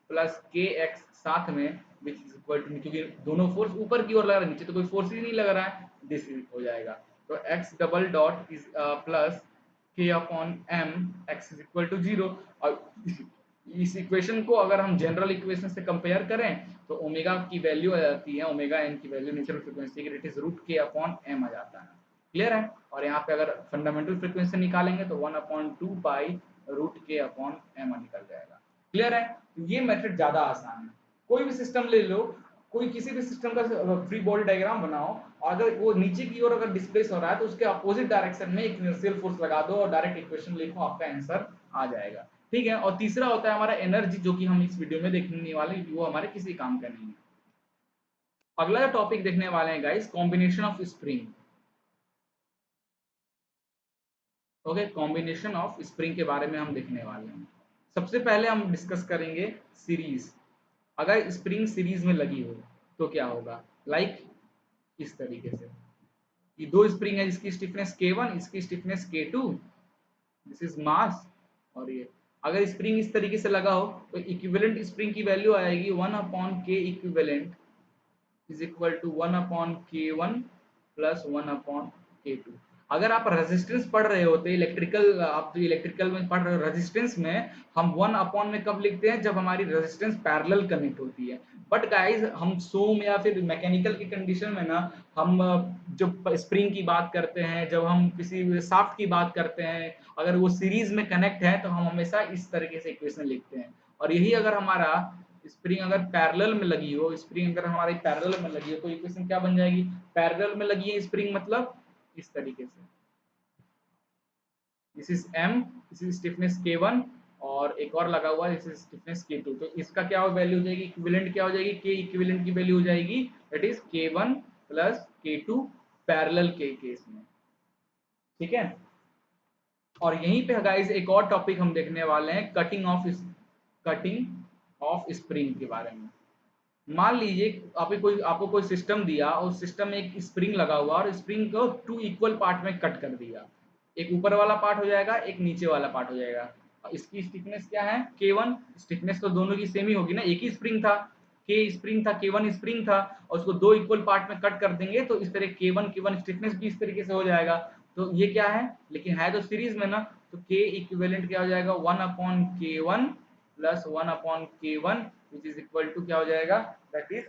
plus के एक्स साथ में विच इज इक्वल टू, क्योंकि दोनों फोर्स ऊपर की ओर लग रहा है, नीचे तो कोई फोर्स ही नहीं लग रहा है, दिस हो जाएगा। तो X double dot is plus K upon M X is equal to 0। और इस इक्वेशन को अगर हम जनरल इक्वेशन से कंपेयर करें तो ओमेगा की वैल्यू आ जाती है, ओमेगा एन की वैल्यू नेचुरल फ्रीक्वेंसी की it is root k upon M आ जाता है। क्लियर है। और यहाँ पे अगर फंडामेंटल फ्रीक्वेंसी निकालेंगे तो 1/2 pi root k upon M निकल जाएगा। क्लियर है। तो ये मेथड ज्यादा आसान है। कोई भी सिस्टम ले लो, कोई किसी भी सिस्टम का फ्री बॉडी डायग्राम बनाओ, और अगर वो नीचे की ओर अगर डिस्प्लेस हो रहा है तो उसके अपोजिट डायरेक्शन में एक इनर्शियल फोर्स लगा दो और डायरेक्ट इक्वेशन लिखो, आपका आंसर आ जाएगा। ठीक है। और तीसरा होता है हमारा एनर्जी, जो कि हम इस वीडियो में देखने वाले, वो हमारे किसी काम का नहीं है। अगला टॉपिक देखने वाले हैं guys, combination of spring. Okay, combination of spring के बारे में हम देखने वाले हैं। सबसे पहले हम डिस्कस करेंगे सीरीज। अगर स्प्रिंग सीरीज में लगी हो तो क्या होगा, लाइक इस तरीके से। ये दो स्प्रिंग है जिसकी स्टिफनेस K1, इसकी stiffness K2, this is mass. और ये अगर स्प्रिंग इस तरीके से लगा हो तो इक्विवेलेंट स्प्रिंग की वैल्यू आएगी 1/K equivalent is equal to 1/K1 plus 1/K2। अगर आप रेजिस्टेंस पढ़ रहे होते इलेक्ट्रिकल, आप जो इलेक्ट्रिकल में पढ़ रहे हो रेजिस्टेंस में, हम 1 में कब लिखते हैं, जब हमारी रेजिस्टेंस पैरेलल कनेक्ट होती है। बट गाइज हम सोम या फिर मैकेनिकल की कंडीशन में ना, हम जब स्प्रिंग की बात करते हैं, जब हम किसी शाफ्ट की बात करते हैं, अगर वो सीरीज में कनेक्ट है तो हम हमेशा इस तरीके से इक्वेशन लिखते हैं। और यही अगर हमारा स्प्रिंग अगर पैरेलल में लगी हो, स्प्रिंग अगर हमारी पैरेलल में लगी हो तो इक्वेशन क्या बन जाएगी, पैरेलल में लगी है स्प्रिंग मतलब इस तरीके से, this is m, this is stiffness K1, और एक और लगा हुआ है दिस इज स्टिफनेस K2। तो इसका क्या वैल्यू हो जाएगी, इक्विवेलेंट क्या हो जाएगी, K इक्विवेलेंट की वैल्यू हो जाएगी that is K1 plus K2 parallel के केस में। ठीक है। और यहीं पे गाइस एक और टॉपिक हम देखने वाले हैं, कटिंग ऑफ स्प्रिंग के बारे में। मान लीजिए आपको कोई सिस्टम दिया और सिस्टम में एक स्प्रिंग लगा हुआ और स्प्रिंग को 2 इक्वल पार्ट में कट कर दिया। एक ऊपर वाला पार्ट हो जाएगा, एक नीचे वाला पार्ट हो जाएगा। और इसकी स्टिफनेस क्या है, K1। स्टिफनेस तो दोनों की सेम ही होगी ना, एक ही स्प्रिंग था, K स्प्रिंग था, K1 स्प्रिंग था, और उसको 2 इक्वल पार्ट में कट कर देंगे तो इस तरह K1 स्टिफनेस भी इस तरीके से हो जाएगा। तो ये क्या है, लेकिन है तो सीरीज में ना, तो K इक्विवेलेंट क्या हो जाएगा, 1/K1 plus 1/K1 which is equal to क्या हो जाएगा, दैट इज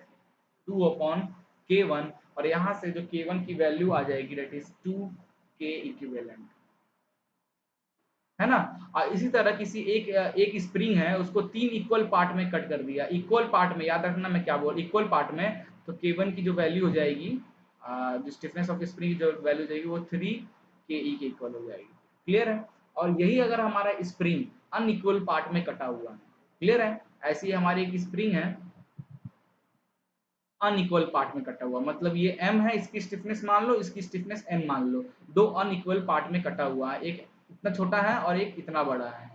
2/K1। और यहाँ से जो K1 की वैल्यू आ जाएगी दैट इज 2K इक्विवेलेंट, है ना। और इसी तरह किसी एक स्प्रिंग है, उसको 3 इक्वल पार्ट में कट कर दिया, इक्वल पार्ट में, याद रखना मैं क्या बोल, इक्वल पार्ट में। तो K1 की जो वैल्यू हो जाएगी, जो स्टिफनेस ऑफ स्प्रिंग की जो वैल्यू हो जाएगी वो 3KE के इक्वल हो जाएगी। क्लियर है। और यही अगर हमारा स्प्रिंग अनइक्वल पार्ट में कटा हुआ है, क्लियर है, ऐसी हमारी एक स्प्रिंग है अनइक्वल पार्ट में कटा हुआ, मतलब ये m है, इसकी स्टिफनेस मान लो, इसकी स्टिफनेस n मान लो, दो अनइक्वल पार्ट में कटा हुआ है, एक इतना छोटा है और एक इतना बड़ा है।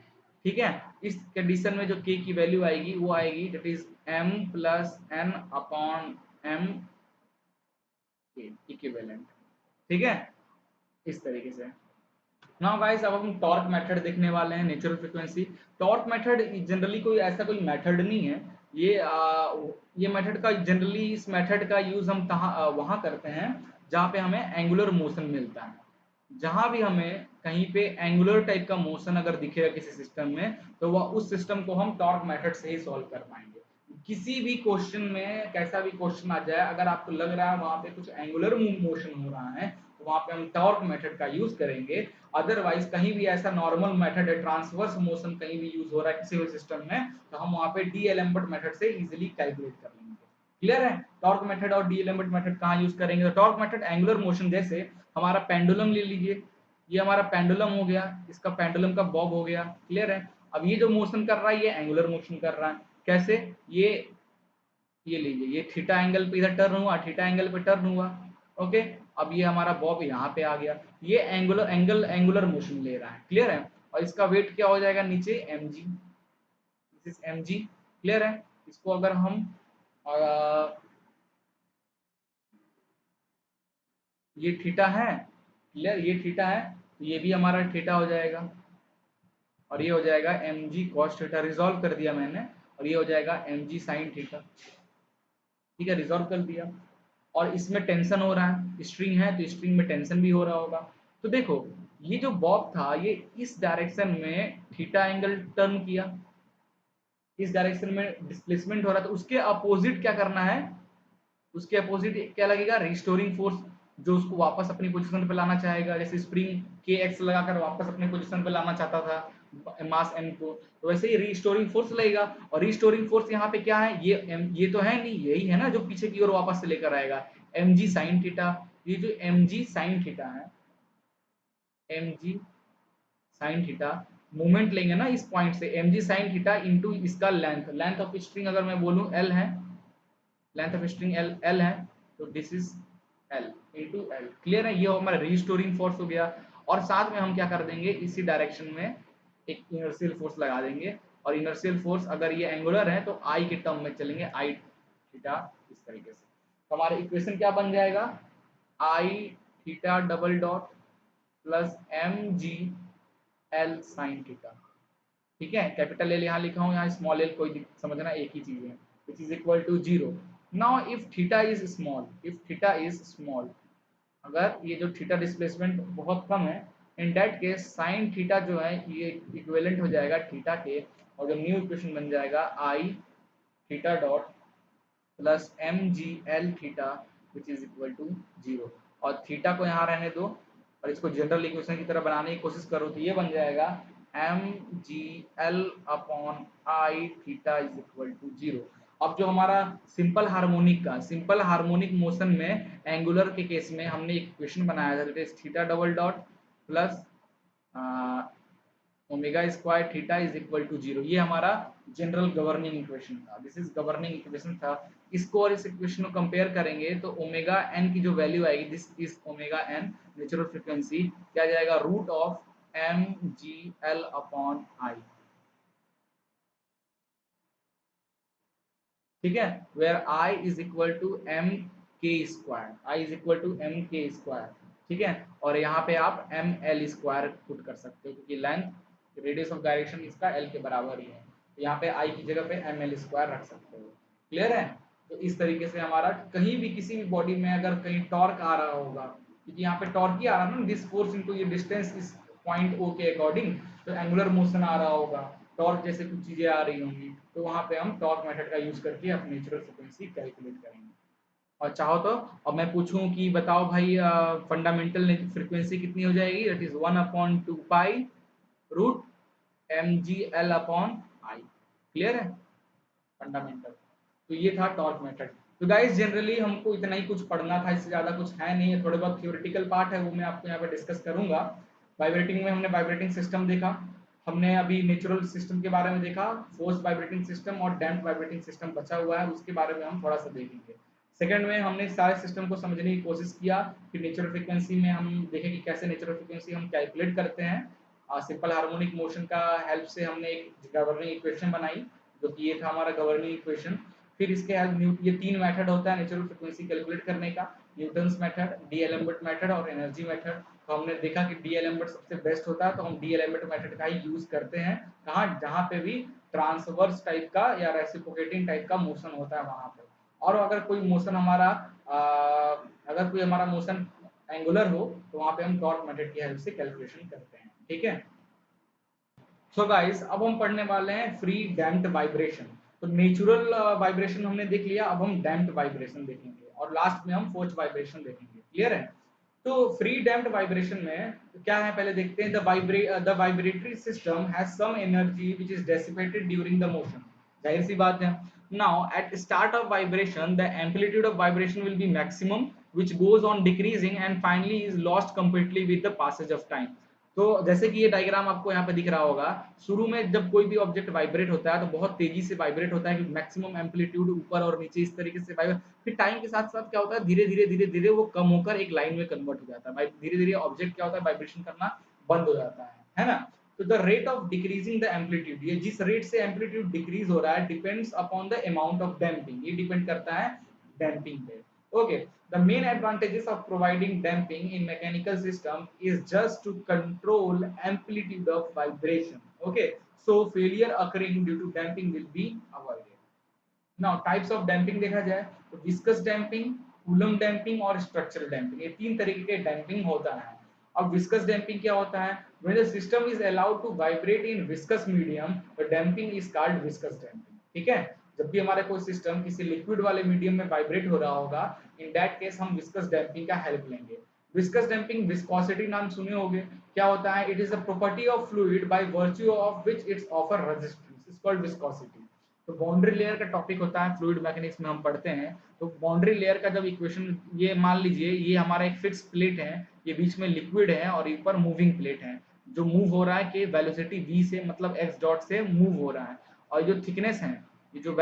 ठीक है। इस कंडीशन में जो k की वैल्यू आएगी वो आएगी that is m plus n upon m equivalent. ठीक है, इस तरीके से। नाउ गाइस अब हम टॉर्क मेथड देखने वाले हैं, natural frequency. Torque method generally कोई ऐसा कोई मेथड नहीं है, ये ये मेथड का जनरली, इस मेथड का यूज हम वहाँ करते हैं जहाँ पे हमें एंगुलर मोशन मिलता है। जहाँ भी हमें कहीं पे एंगुलर टाइप का मोशन अगर दिखेगा किसी सिस्टम में, तो वह उस सिस्टम को हम टॉर्क मेथड से ही सॉल्व कर पाएंगे। किसी भी क्वेश्चन में कैसा भी क्वेश्चन आ जाए, अगर आपको लग रहा है वहाँ पे कुछ एंगुलर मोशन हो रहा है, तो वहाँ पे हम टॉर्क मेथड का यूज करेंगे। अदरवाइज कहीं भी ऐसा नॉर्मल मेथड है, ट्रांसवर्स मोशन कहीं भी यूज हो रहा है किसी भी सिस्टम में, तो हम वहाँ पे डीएलेम्बर्ट मेथड से इजीली कैलकुलेट कर लेंगे। क्लियर है। टॉर्क मेथड और डीएलेम्बर्ट मेथड कहाँ यूज करेंगे, तो टॉर्क मेथड एंगुलर मोशन, जैसे हमारा पेंडुलम ले लीजिए, ये हमारा पेंडुलम हो गया, इसका पेंडुलम का बॉब हो गया। क्लियर है। अब ये जो मोशन कर रहा है ये एंगुलर मोशन कर रहा है, कैसे, ये लीजिए, ये थीटा एंगल पे इधर टर्न हुआ, थीटा एंगल पे टर्न हुआ। ओके। अब ये हमारा बॉब यहाँ पे आ गया, ये एंगुलर मोशन ले रहा है। क्लियर है। और इसका वेट क्या हो जाएगा नीचे, mg, this is mg। Clear है। इसको अगर हम ये थीटा है, क्लियर, ये थीटा है, तो ये भी हमारा थीटा हो जाएगा, और ये हो जाएगा mg cos थीटा, रिजॉल्व कर दिया मैंने, और ये हो जाएगा mg sin थीटा। ठीक है, रिजॉल्व कर दिया। और इसमें टेंशन हो रहा है, स्ट्रिंग है तो स्ट्रिंग में टेंशन भी हो रहा होगा। तो देखो ये जो बॉब था ये इस डायरेक्शन में थीटा एंगल टर्न किया, इस डायरेक्शन में डिस्प्लेसमेंट हो रहा था, तो उसके अपोजिट क्या करना है, उसके अपोजिट क्या लगेगा, रिस्टोरिंग फोर्स। जो उसको वापस अपनी पोजीशन पे लाना चाहेगा, जैसे स्प्रिंग के एक्स लगाकर वापस अपनी पोजीशन पे लाना चाहता था मास एम को, तो वैसे ही रीस्टोरिंग फोर्स लगेगा। और रीस्टोरिंग फोर्स यहाँ पे क्या है, ये तो है नहीं, यही है ना जो पीछे की ओर वापस से लेकर आएगा, एम जी साइन थीटा। ये जो एम जी साइन थीटा है, m g sine theta, movement लेंगे ना इस पॉइंट से, m g sine theta into इसका लेंथ, लेंथ ऑफ स्ट्रिंग अगर मैं बोलूं एल है, लेंथ ऑफ स्ट्रिंग एल है, तो this is L into L. Clear है, ये हमारा रीस्टोरिंग फोर्स हो गया। और साथ में हम क्या कर देंगे, इसी डायरेक्शन में एक इनर्शियल फोर्स लगा देंगे। और इनर्शियल फोर्स अगर ये एंगुलर है तो आई के टर्म में चलेंगे, आई थीटा, इस तरीके से। तो हमारा इक्वेशन क्या बन जाएगा, I theta double dot plus M ji L sine theta. ठीक है, कैपिटल एल यहाँ लिखा हूँ, यहाँ स्मॉल एल, कोई समझना एक ही चीज है, which is equal to zero. Now if theta is small, if theta is small, अगर ये जो थीटा डिस्प्लेसमेंट बहुत कम है, in that case sine theta जो है ये इक्विवेलेंट हो जाएगा थीटा के, और जो न्यू इक्वेशन बन जाएगा I theta dot plus M ji L theta which is equal to zero. और थीटा को यहाँ रहने दो और इसको जनरल इक्वेशन की तरह बनाने की कोशिश करो, तो ये बन जाएगा m G L upon I theta is equal to zero. अब जो हमारा सिंपल हार्मोनिक का, सिंपल हार्मोनिक मोशन में एंगुलर के केस में हमने एक इक्वेशन बनाया था, that is theta double dot plus omega square theta is equal to zero. ये हमारा जनरल गवर्निंग इक्वेशन था, दिस इज गवर्निंग इक्वेशन था। इसको और इस इक्वेशन को कंपेयर करेंगे तो ओमेगा एन की जो वैल्यू आएगी, this is omega N natural frequency, क्या जाएगा, root of M G L upon I. ठीक है, where I is equal to M K square, I is equal to M K square. ठीक है, और यहाँ पे आप एम एल स्क्वायर पुट कर सकते हो, क्योंकि लेंथ रेडियस ऑफ डायरेक्शन इसका एल के बराबर ही है, तो यहाँ पे आई की जगह पे एम एल स्क्वायर रख सकते हो। क्लियर है, तो इस तरीके से हमारा कहीं भी किसी भी बॉडी में अगर कहीं टॉर्क आ रहा होगा, क्योंकि यहाँ पे टॉर्क ही आ रहा है ना, दिस फोर्स इनटू ये डिस्टेंस इस पॉइंट ओ के अकॉर्डिंग, तो एंगुलर मोशन आ रहा होगा, टॉर्क जैसे कुछ चीजें आ रही होंगी, तो वहां पे हम टॉर्क मेथड का यूज करके अपनी नेचुरल फ्रीक्वेंसी कैलकुलेट करेंगे। और चाहो तो अब मैं पूछूं कि बताओ भाई फंडामेंटल फ्रीक्वेंसी कितनी हो जाएगी, that is 1/2 pi root m G L upon I. Clear है, फंडामेंटल। तो ये था टॉर्क मेथड। तो गाइस जनरली हमको इतना ही कुछ पढ़ना था, इससे ज्यादा कुछ है नहीं है, थोड़े बहुत थ्योरेटिकल पार्ट है वो मैं आपको यहाँ पे डिस्कस करूंगा। वाइब्रेटिंग में हमने वाइब्रेटिंग सिस्टम देखा, हमने अभी नेचुरल सिस्टम के बारे में देखा, फोर्स वाइब्रेटिंग सिस्टम और डैम्प वाइब्रेटिंग सिस्टम बचा हुआ है, उसके बारे में हम थोड़ा सा देखेंगे। सेकंड में हमने सारे सिस्टम को समझने की कोशिश किया, फिर नेचुरल फ्रीक्वेंसी में हम देखें कि कैसे नेचुरल फ्रीक्वेंसी हम कैलकुलेट करते हैं। सिंपल हार्मोनिक मोशन का हेल्प से हमने एक गवर्निंग इक्वेशन बनाई, जो कि ये था हमारा गवर्निंग इक्वेशन। फिर इसके हेल्प, ये तीन मेथड होता है नेचुरल फ्रीक्वेंसी कैलकुलेट करने का, Newton's method, D Alembert method और एनर्जी मेथड। तो हमने देखा कि डी एलम्बर्ट सबसे बेस्ट होता है, तो हम डी एलम्बर्ट मेथड का ही यूज करते हैं, कहाँ, जहाँ पे भी ट्रांसवर्स टाइप का या रेसिप्रोकेटिंग टाइप का मोशन होता है वहां पे। और अगर कोई मोशन हमारा अगर कोई हमारा मोशन एंगुलर हो, तो वहां पे हम टॉर्क मेथड की हेल्प से कैलकुलेशन करते हैं। ठीक है, सो गाइस अब हम पढ़ने वाले हैं फ्री डैम्प्ड वाइब्रेशन। तो नेचुरल वाइब्रेशन हमने देख लिया, अब हम डैम्प्ड वाइब्रेशन देखेंगे और लास्ट में हम फोर्स्ड वाइब्रेशन देखेंगे। क्लियर है, तो फ्री डैम्प्ड वाइब्रेशन में क्या है पहले देखते हैं। The vibratory system has some energy which is dissipated during the motion. जाहिर सी बात है, now at start of vibration the amplitude of vibration will be maximum which goes on decreasing and finally is lost completely with the passage of time। तो जैसे कि ये diagram आपको यहाँ पे दिख रहा होगा, शुरू में जब कोई भी ऑब्जेक्ट वाइब्रेट होता है तो बहुत तेजी से वाइब्रेट होता है, कि मैक्सिमम एम्पलीट्यूड ऊपर और नीचे इस तरीके से वाइब्रेट। फिर टाइम के साथ साथ क्या होता है, धीरे धीरे धीरे धीरे वो कम होकर एक लाइन में कन्वर्ट हो जाता है, धीरे धीरे ऑब्जेक्ट क्या होता है, वाइब्रेशन करना बंद हो जाता है ना। तो the rate of decreasing the amplitude, ये जिस रेट से एम्पलीट्यूड डिक्रीज हो रहा है depends upon the amount of damping, ये डिपेंड करता है डैम्पिंग पे। Okay, the main advantages of providing damping in mechanical system is just to control amplitude of vibration. Okay, so failure occurring due to damping will be avoided. Now types of damping देखा जाए तो viscous damping, Coulomb damping और structural damping, ये तीन तरीके के damping होता है। अब viscous damping क्या होता है, when the system is allowed to vibrate in viscous medium, the damping is called viscous damping। ठीक है, जब भी हमारा कोई सिस्टम किसी लिक्विड वाले मीडियम में वाइब्रेट हो रहा होगा, इन दैट केस हम विस्कस डैम्पिंग का हेल्प लेंगे। विस्कस डैम्पिंग, विस्कोसिटी नाम सुने होंगे, क्या होता है? It is a property of fluid by virtue of which it's offer resistance, is called viscosity. तो बाउंड्री लेयर का टॉपिक होता है, फ्लूइड मैकेनिक्स में हम पढ़ते हैं। तो बाउंड्री लेयर का जब इक्वेशन, ये मान लीजिए ये हमारा एक फिक्स प्लेट है, ये बीच में लिक्विड है और ऊपर मूविंग प्लेट है, जो मूव हो रहा है कि वेलोसिटी v से, मतलब x डॉट से मूव हो रहा है, और जो थिकनेस है, ये जो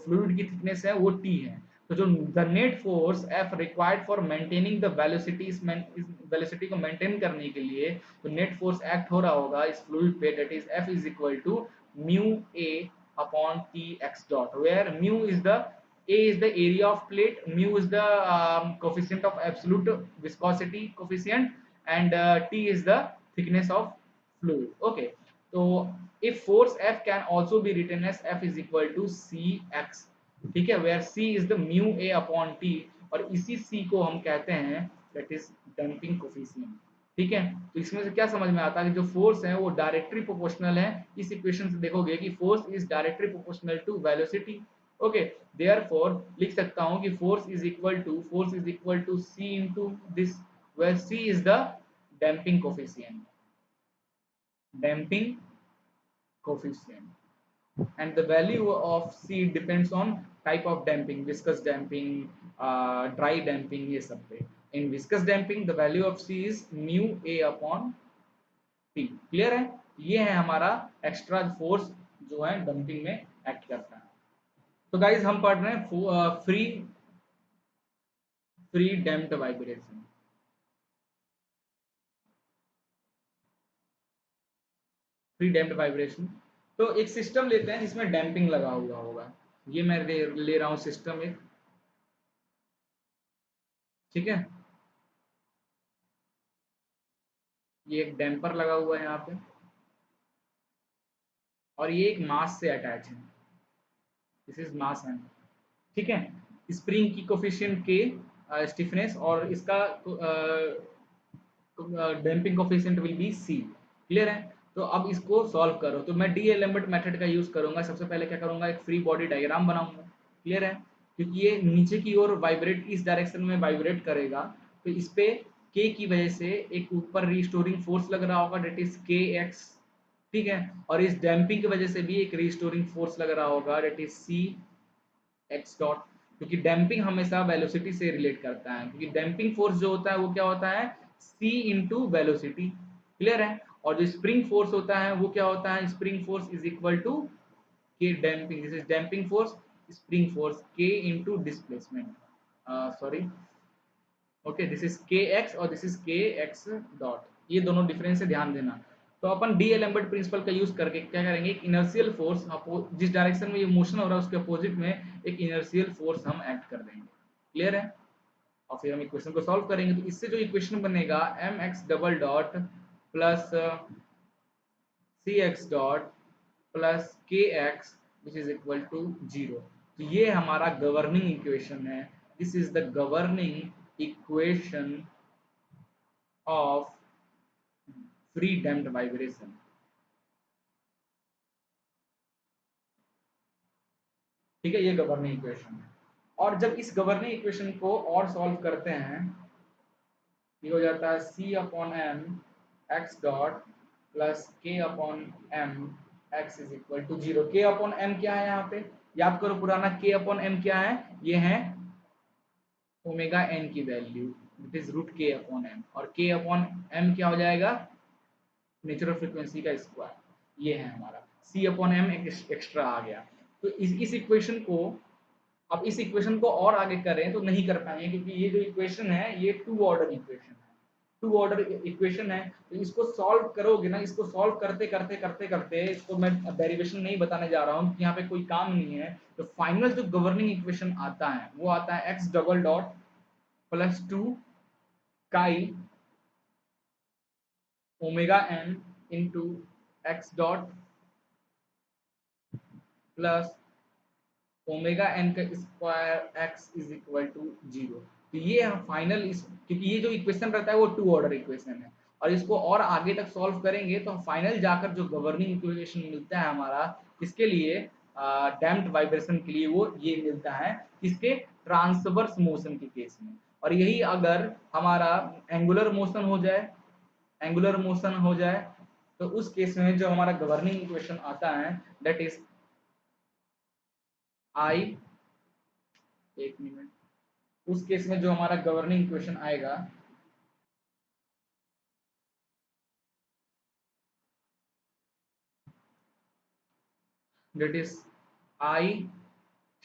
फ्लूइड की थिकनेस है वो t है। तो जो the net force F required for maintaining the velocity, इस वेलोसिटी को मेंटेन करने के लिए तो नेट फोर्स एक्ट हो रहा होगा इस फ्लूइड पे, that is F is equal to mu a upon t x dot, where mu is the a is the area of plate, mu is the coefficient of absolute viscosity coefficient, and t is the thickness of fluid. Okay, so if force F can also be written as F is equal to cx, ठीक है, where c is the mu a upon t, और इसी c को हम कहते हैं that is damping coefficient। ठीक है, तो इसमें से क्या समझ में आता है कि जो फोर्स है वो डायरेक्टली प्रोपोर्शनल है। इस इक्वेशन से देखोगे कि force is directly proportional to velocity. Okay, therefore लिख सकता हूं कि force is equal to c into this, where c is the damping coefficient, damping coefficient, and the value of C depends on type of damping, viscous damping, dry damping, ये सब पे। in viscous damping the value of C is mu A upon T। Clear है? ये है हमारा extra force जो है dumping में एक्ट करता है। तो गाइज हम पढ़ रहे हैं free free damped vibration. Free damped vibration, तो एक सिस्टम लेते हैं जिसमें डैम्पिंग लगा हुआ होगा। ये मैं ले रहा हूं सिस्टम एक, ठीक है, ये एक डैम्पर लगा हुआ है यहाँ पे, और ये एक मास से अटैच है, दिस इज मास एम। ठीक है, स्प्रिंग की कोफिशिएंट के, स्टिफनेस, और इसका damping coefficient will be c. Clear है? तो अब इसको सॉल्व करो, तो मैं डीएलेम्बर्ट मेथड का यूज करूंगा। सबसे पहले क्या करूंगा, एक फ्री बॉडी डायग्राम बनाऊंगा। क्लियर है? क्योंकि ये नीचे की ओर वाइब्रेट, इस डायरेक्शन में वाइब्रेट करेगा, तो इस पे के की वजह से एक ऊपर रिस्टोरिंग फोर्स लग रहा होगा, डेट इज के एक्स। ठीक है, और इस डैम्पिंग की वजह से भी एक रिस्टोरिंग फोर्स लग रहा होगा, that is c x dot. क्योंकि डैम्पिंग हमेशा वेलोसिटी से रिलेट करता है, क्योंकि डैम्पिंग फोर्स जो होता है वो क्या होता है, c इंटू वेलोसिटी। क्लियर है? और जो स्प्रिंग फोर्स होता है वो क्या होता है, spring force is equal to K damping, this is damping force, spring force K into displacement, sorry, okay, this is K X और this is K X dot. ये दोनों डिफरेंस से ध्यान देना। तो अपन डी एलम्बर्ट प्रिंसिपल का use करके क्या करेंगे, एक इनर्शियल फोर्स, जिस डायरेक्शन में ये मोशन हो रहा है उसके अपोजिट में एक इनर्शियल फोर्स हम ऐड कर देंगे। क्लियर है? और फिर हम इक्वेशन को सॉल्व करेंगे, तो इससे जो इक्वेशन बनेगा M x double dot plus C x dot plus के X which is equal to 0। तो ये हमारा गवर्निंग इक्वेशन है, this is the governing equation of free damped vibration. ठीक है, ये गवर्निंग इक्वेशन है। और जब इस गवर्निंग इक्वेशन को और सॉल्व करते हैं, ये हो जाता है c upon M X dot plus K upon M X is equal to 0। K upon M क्या है यहाँ पे, याद करो पुराना, के अपॉन एम क्या है, ये है ओमेगा एन की value, it is root k upon M, और के अपॉन एम क्या हो जाएगा, नेचुरल फ्रीक्वेंसी का स्क्वायर। ये है हमारा c अपॉन एम, एक एक्स्ट्रा आ गया। तो इस इक्वेशन को, अब इस इक्वेशन को और आगे करें तो नहीं कर पाएंगे, क्योंकि ये जो इक्वेशन है ये टू ऑर्डर इक्वेशन है, टू ऑर्डर इक्वेशन है। तो इसको सॉल्व करोगे ना, इसको सॉल्व करते करते करते करते, इसको मैं डेरिवेशन नहीं बताने जा रहा हूँ, यहाँ पे कोई काम नहीं है। तो फाइनल जो गवर्निंग इक्वेशन आता है वो आता है x double dot plus 2 chi omega N into X dot plus omega N का square x is equal to 0। तो ये हम फाइनल, इस, क्योंकि ये जो इक्वेशन रहता है वो टू ऑर्डर इक्वेशन है, और इसको और आगे तक सॉल्व करेंगे तो फाइनल जाकर जो गवर्निंग इक्वेशन मिलता है हमारा, इसके लिए डैम्प्ड वाइब्रेशन के लिए वो ये मिलता है किसके, ट्रांसवर्स मोशन के केस में। और यही अगर हमारा एंगुलर मोशन हो जाए, एंगुलर मोशन हो जाए तो उस केस में जो हमारा गवर्निंग इक्वेशन आता है दैट इज आई, एक मिनट, उस केस में जो हमारा गवर्निंग इक्वेशन आएगा that is I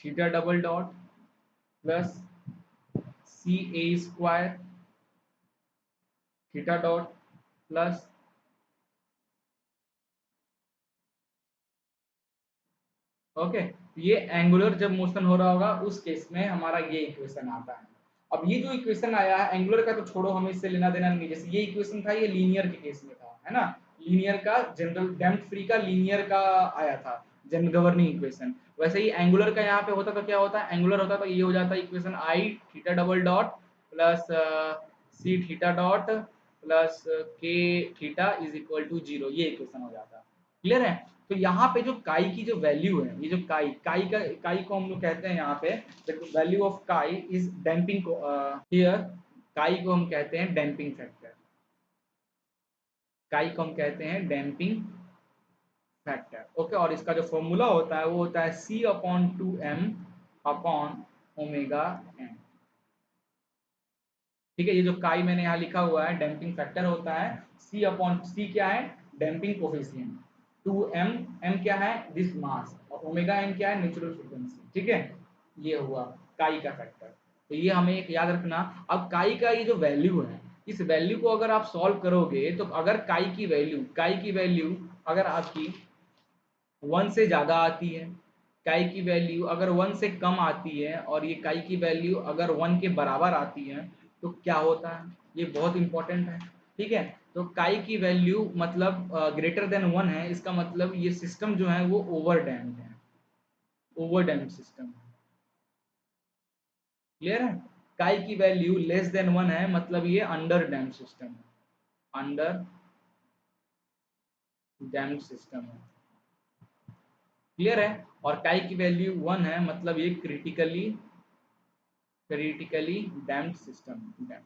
theta double dot plus c a square theta dot plus okay. ये एंगुलर जब मोशन हो रहा होगा उस केस में हमारा ये इक्वेशन आता है। अब ये जो इक्वेशन आया है एंगुलर का तो छोड़ो, हमें इससे लेना देना नहीं, जैसे ये इक्वेशन था ये लीनियर के केस में था, है ना, लीनियर का जनरल डैम्प्ड फ्री का लीनियर का आया था जनरल गवर्निंग इक्वेशन। वैसे ही एंगुलर का यहाँ पे होता तो क्या होता है, एंगुलर होता तो ये हो जाता है इक्वेशन आई theta double dot plus C theta dot plus के थीटा इज इक्वल टू 0, ये इक्वेशन हो जाता। क्लियर है। तो यहाँ पे जो काई की जो वैल्यू है, ये जो काई काई का काई को हम लोग कहते हैं यहाँ पे वैल्यू ऑफ काई इज डैम्पिंग हियर, काई को हम कहते हैं डैम्पिंग फैक्टर, काई को हम कहते हैं डैम्पिंग फैक्टर। ओके, और इसका जो फॉर्मूला होता है वो होता है C upon 2m upon omega N. ठीक है, ये जो काई मैंने यहाँ लिखा हुआ है डैम्पिंग फैक्टर होता है सी अपॉन, सी क्या है, डैम्पिंग कोफिशिएंट, 2m, m क्या है दिस मास, और ओमेगा n क्या है नेचुरल फ्रीक्वेंसी। ठीक है, ये हुआ काई का फैक्टर। तो ये हमें एक याद रखना। अब काई का ये जो वैल्यू है, इस वैल्यू को अगर आप सॉल्व करोगे तो अगर काई की वैल्यू अगर आपकी 1 से ज़्यादा आती है, काई की वैल्यू अगर 1 से कम आती है, और ये काई की वैल्यू अगर 1 के बराबर आती है तो क्या होता है, ये बहुत इंपॉर्टेंट है। ठीक है, तो काई की वैल्यू मतलब ग्रेटर देन 1 है, इसका मतलब ये सिस्टम जो है वो ओवर डैम्प्ड है, ओवर डैम्प्ड सिस्टम है। क्लियर है। काई की वैल्यू लेस देन 1 है मतलब ये अंडर डैम्प्ड सिस्टम है, अंडर डैम्प्ड सिस्टम है। क्लियर है। और काई की वैल्यू 1 है मतलब ये क्रिटिकली डैम्प्ड सिस्टम है।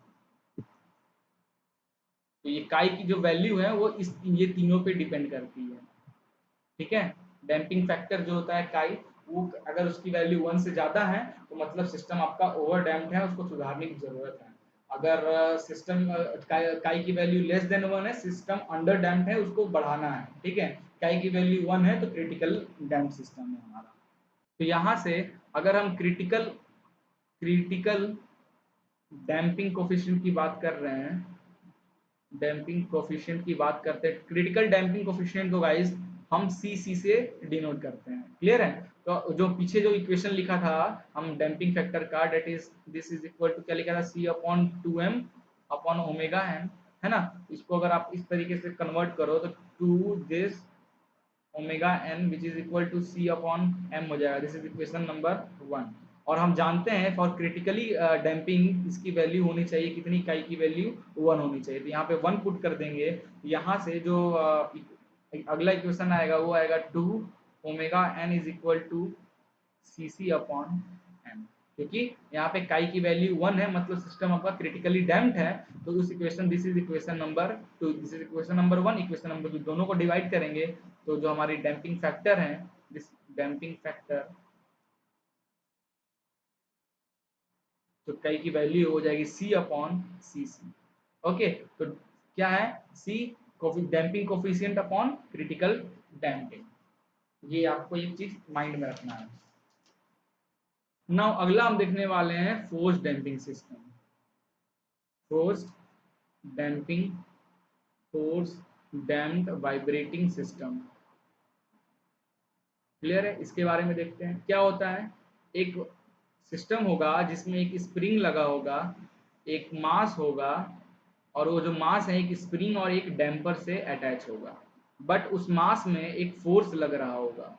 तो ये काई की जो वैल्यू है वो इस ये तीनों पे डिपेंड करती है। ठीक है, डैम्पिंग फैक्टर जो होता है काई, वो अगर उसकी वैल्यू 1 से ज़्यादा है तो मतलब सिस्टम आपका ओवर डैम्प्ड है, उसको सुधारने की ज़रूरत है। अगर सिस्टम काई की वैल्यू लेस देन 1 है, सिस्टम अंडर डैम्प्ड है, उसको बढ़ाना है। ठीक है, काई की वैल्यू 1 है तो क्रिटिकल डैम्प्ड सिस्टम है हमारा। तो यहाँ से अगर हम क्रिटिकल डैम्पिंग कोफिशिएंट की बात कर रहे हैं, डैम्पिंग कोफिशिएंट की बात करते हैं, क्रिटिकल डैम्पिंग कोफिशिएंट को गाइस हम सी से डिनोट करते हैं। क्लियर है। तो जो पीछे जो इक्वेशन लिखा था हम डैम्पिंग फैक्टर का, that is this is equal to क्या लिखा था, C upon 2m upon omega N, है ना। इसको अगर आप इस तरीके से कन्वर्ट करो तो to this omega n which is equal to c upon m हो जाएगा। This is equation number 1। और हम जानते हैं फॉर क्रिटिकली डैम्पिंग इसकी वैल्यू होनी चाहिए कितनी, काई की वैल्यू 1 होनी चाहिए। तो यहाँ पे 1 पुट कर देंगे, यहाँ से जो अगला इक्वेशन आएगा वो आएगा 2 omega n is equal to c c upon m. क्योंकि यहाँ पे काई की वैल्यू 1 है मतलब सिस्टम आपका क्रिटिकली डैम्प्ड है। तो उस equation, this is equation number 2, this is equation number 1, equation number 2, दोनों को डिवाइड करेंगे तो जो हमारी डैम्पिंग फैक्टर है, दिस डैम्पिंग फैक्टर, तो काई की वैल्यू हो जाएगी सी अपॉन सी सी। ओके, तो क्या है C damping coefficient upon critical damping, ये आपको ये चीज माइंड में रखना है। नाउ अगला हम देखने वाले हैं force damping system, force damping, force damped vibrating system. Clear है। इसके बारे में देखते हैं क्या होता है। एक सिस्टम होगा जिसमें एक स्प्रिंग लगा होगा, एक मास होगा, और वो जो मास है एक स्प्रिंग और एक डैम्पर से अटैच होगा, बट उस मास में एक फोर्स लग रहा होगा।